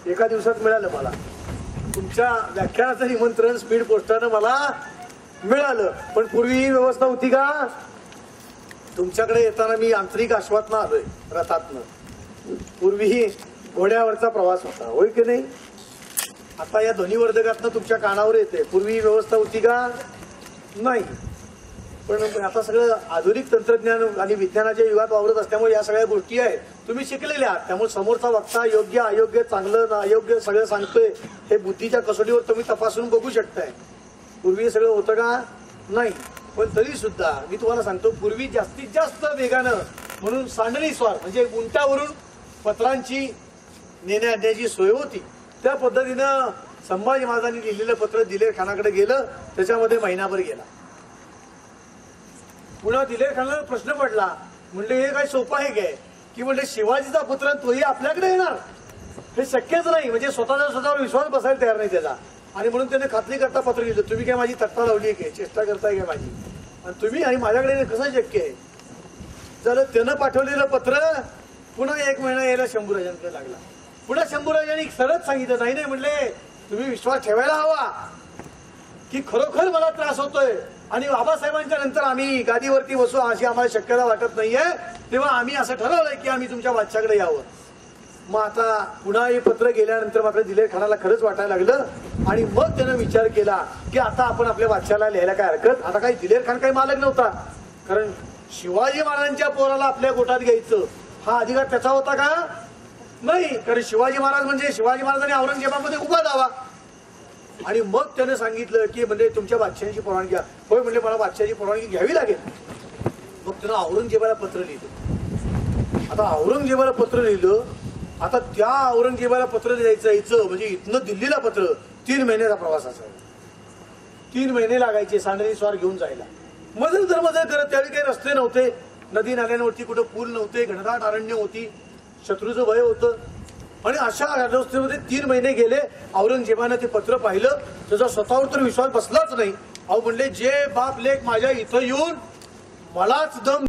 1 दिवसात मिळालं मला. तुमच्या व्याख्यानाचं निमंत्रण स्पीड पोस्टानं मला मिळालं, पण पूर्वी ही व्यवस्था होती का? तुमच्याकडे येताना मी आंतरिक आश्वासनं आलोय रथातनं. पूर्वी घोड्यावरचा प्रवास होता, होय की नाही? आता या ध्वनिवर्धकातनं तुमच्या कानावर येते. पूर्वी ही व्यवस्था होती का? नाही. पण आता सगळं आधुनिक तंत्रज्ञान आणि विज्ञानाच्या युगात वावरत असल्यामुळे या सगळ्या गोष्टी आहेत, तुम्ही शिकलेले आहात. त्यामुळे समोरचा वक्ता योग्य अयोग्य चांगलं ना अयोग्य सगळं सांगतोय हे बुद्धीच्या कसोटीवर तुम्ही तपासून बघू शकताय. पूर्वी हे सगळं होतं का? नाही. पण तरी सुद्धा मी तुम्हाला सांगतो, पूर्वी जास्तीत जास्त वेगानं म्हणून सांडणी स्वार म्हणजे उंटावरून पत्रांची नेण्या आणण्याची सोय होती. त्या पद्धतीनं संभाजी महाराजांनी लिहिलेलं पत्र दिलेर खानाकडे गेलं. त्याच्यामध्ये महिनाभर गेला. पुन्हा दिलेर खानाला प्रश्न पडला, म्हणले हे काय सोपं आहे काय की म्हणजे शिवाजीचा पत्र तोही आपल्याकडे येणार? हे शक्यच नाही. म्हणजे स्वतःवर विश्वास बसायला तयार नाही त्याचा. आणि म्हणून त्याने खात्री करता पत्र लिहिलं. तुम्ही काय माझी थट्टा लावली आहे काय, चेष्टा करताय काय माझी? आणि तुम्ही आणि माझ्याकडे कसं शक्य आहे? जर त्यानं पाठवलेलं पत्र पुन्हा 1 महिना यायला शंभूराजांकडे लागला. पुन्हा शंभूराजांनी सरळ सांगितलं, नाही नाही म्हणले तुम्ही विश्वास ठेवायला हवा की खरोखर मला त्रास होतोय आणि बाबासाहेबांच्या नंतर आम्ही गादीवरती बसू अशी आम्हाला शक्यता वाटत नाहीये, तेव्हा आम्ही असं ठरवलंय की आम्ही तुमच्या बादशाकडे यावं. मग आता पुन्हा हे पत्र गेल्यानंतर मात्र दिलेर खानाला खरंच वाटायला लागलं आणि मग त्यानं विचार केला की आता आपण आपल्या बादशाला लिहायला काय हरकत. आता काही दिलेर खान काही मालक नव्हता, कारण शिवाजी महाराजांच्या पोराला आपल्या गोटात घ्यायचं हा अधिकार त्याचा होता का? नाही. कारण शिवाजी महाराज म्हणजे शिवाजी महाराजांनी औरंगजेबामध्ये उभा दावा. आणि मग त्यानं सांगितलं की म्हणजे तुमच्या बादशाची परवानगी घ्या. होय म्हणजे मला बादशाची परवानगी घ्यावी लागेल. मग त्यानं औरंगजेबाला पत्र लिहिलं. आता औरंगजेबाला पत्र लिहिलं. आता त्या औरंगजेबाला पत्र द्यायचं म्हणजे इथनं दिल्लीला पत्र 3 महिन्याचा प्रवास असायचा. 3 महिने लागायचे सांडणी स्वार घेऊन जायला. मजल करत. त्यावेळी काही रस्ते नव्हते, नदी नाल्यांवरती कुठं पूल नव्हते, घनदाट अरण्य होती, शत्रूचं भय होतं. आणि अशा अवस्थेमध्ये 3 महिने गेले. औरंगजेबानं ते पत्र पाहिलं. त्याचा स्वतःवर तर विश्वास बसलाच नाही. अहो म्हणले जे बाप लेख माझ्या इथं येऊन मलाच दम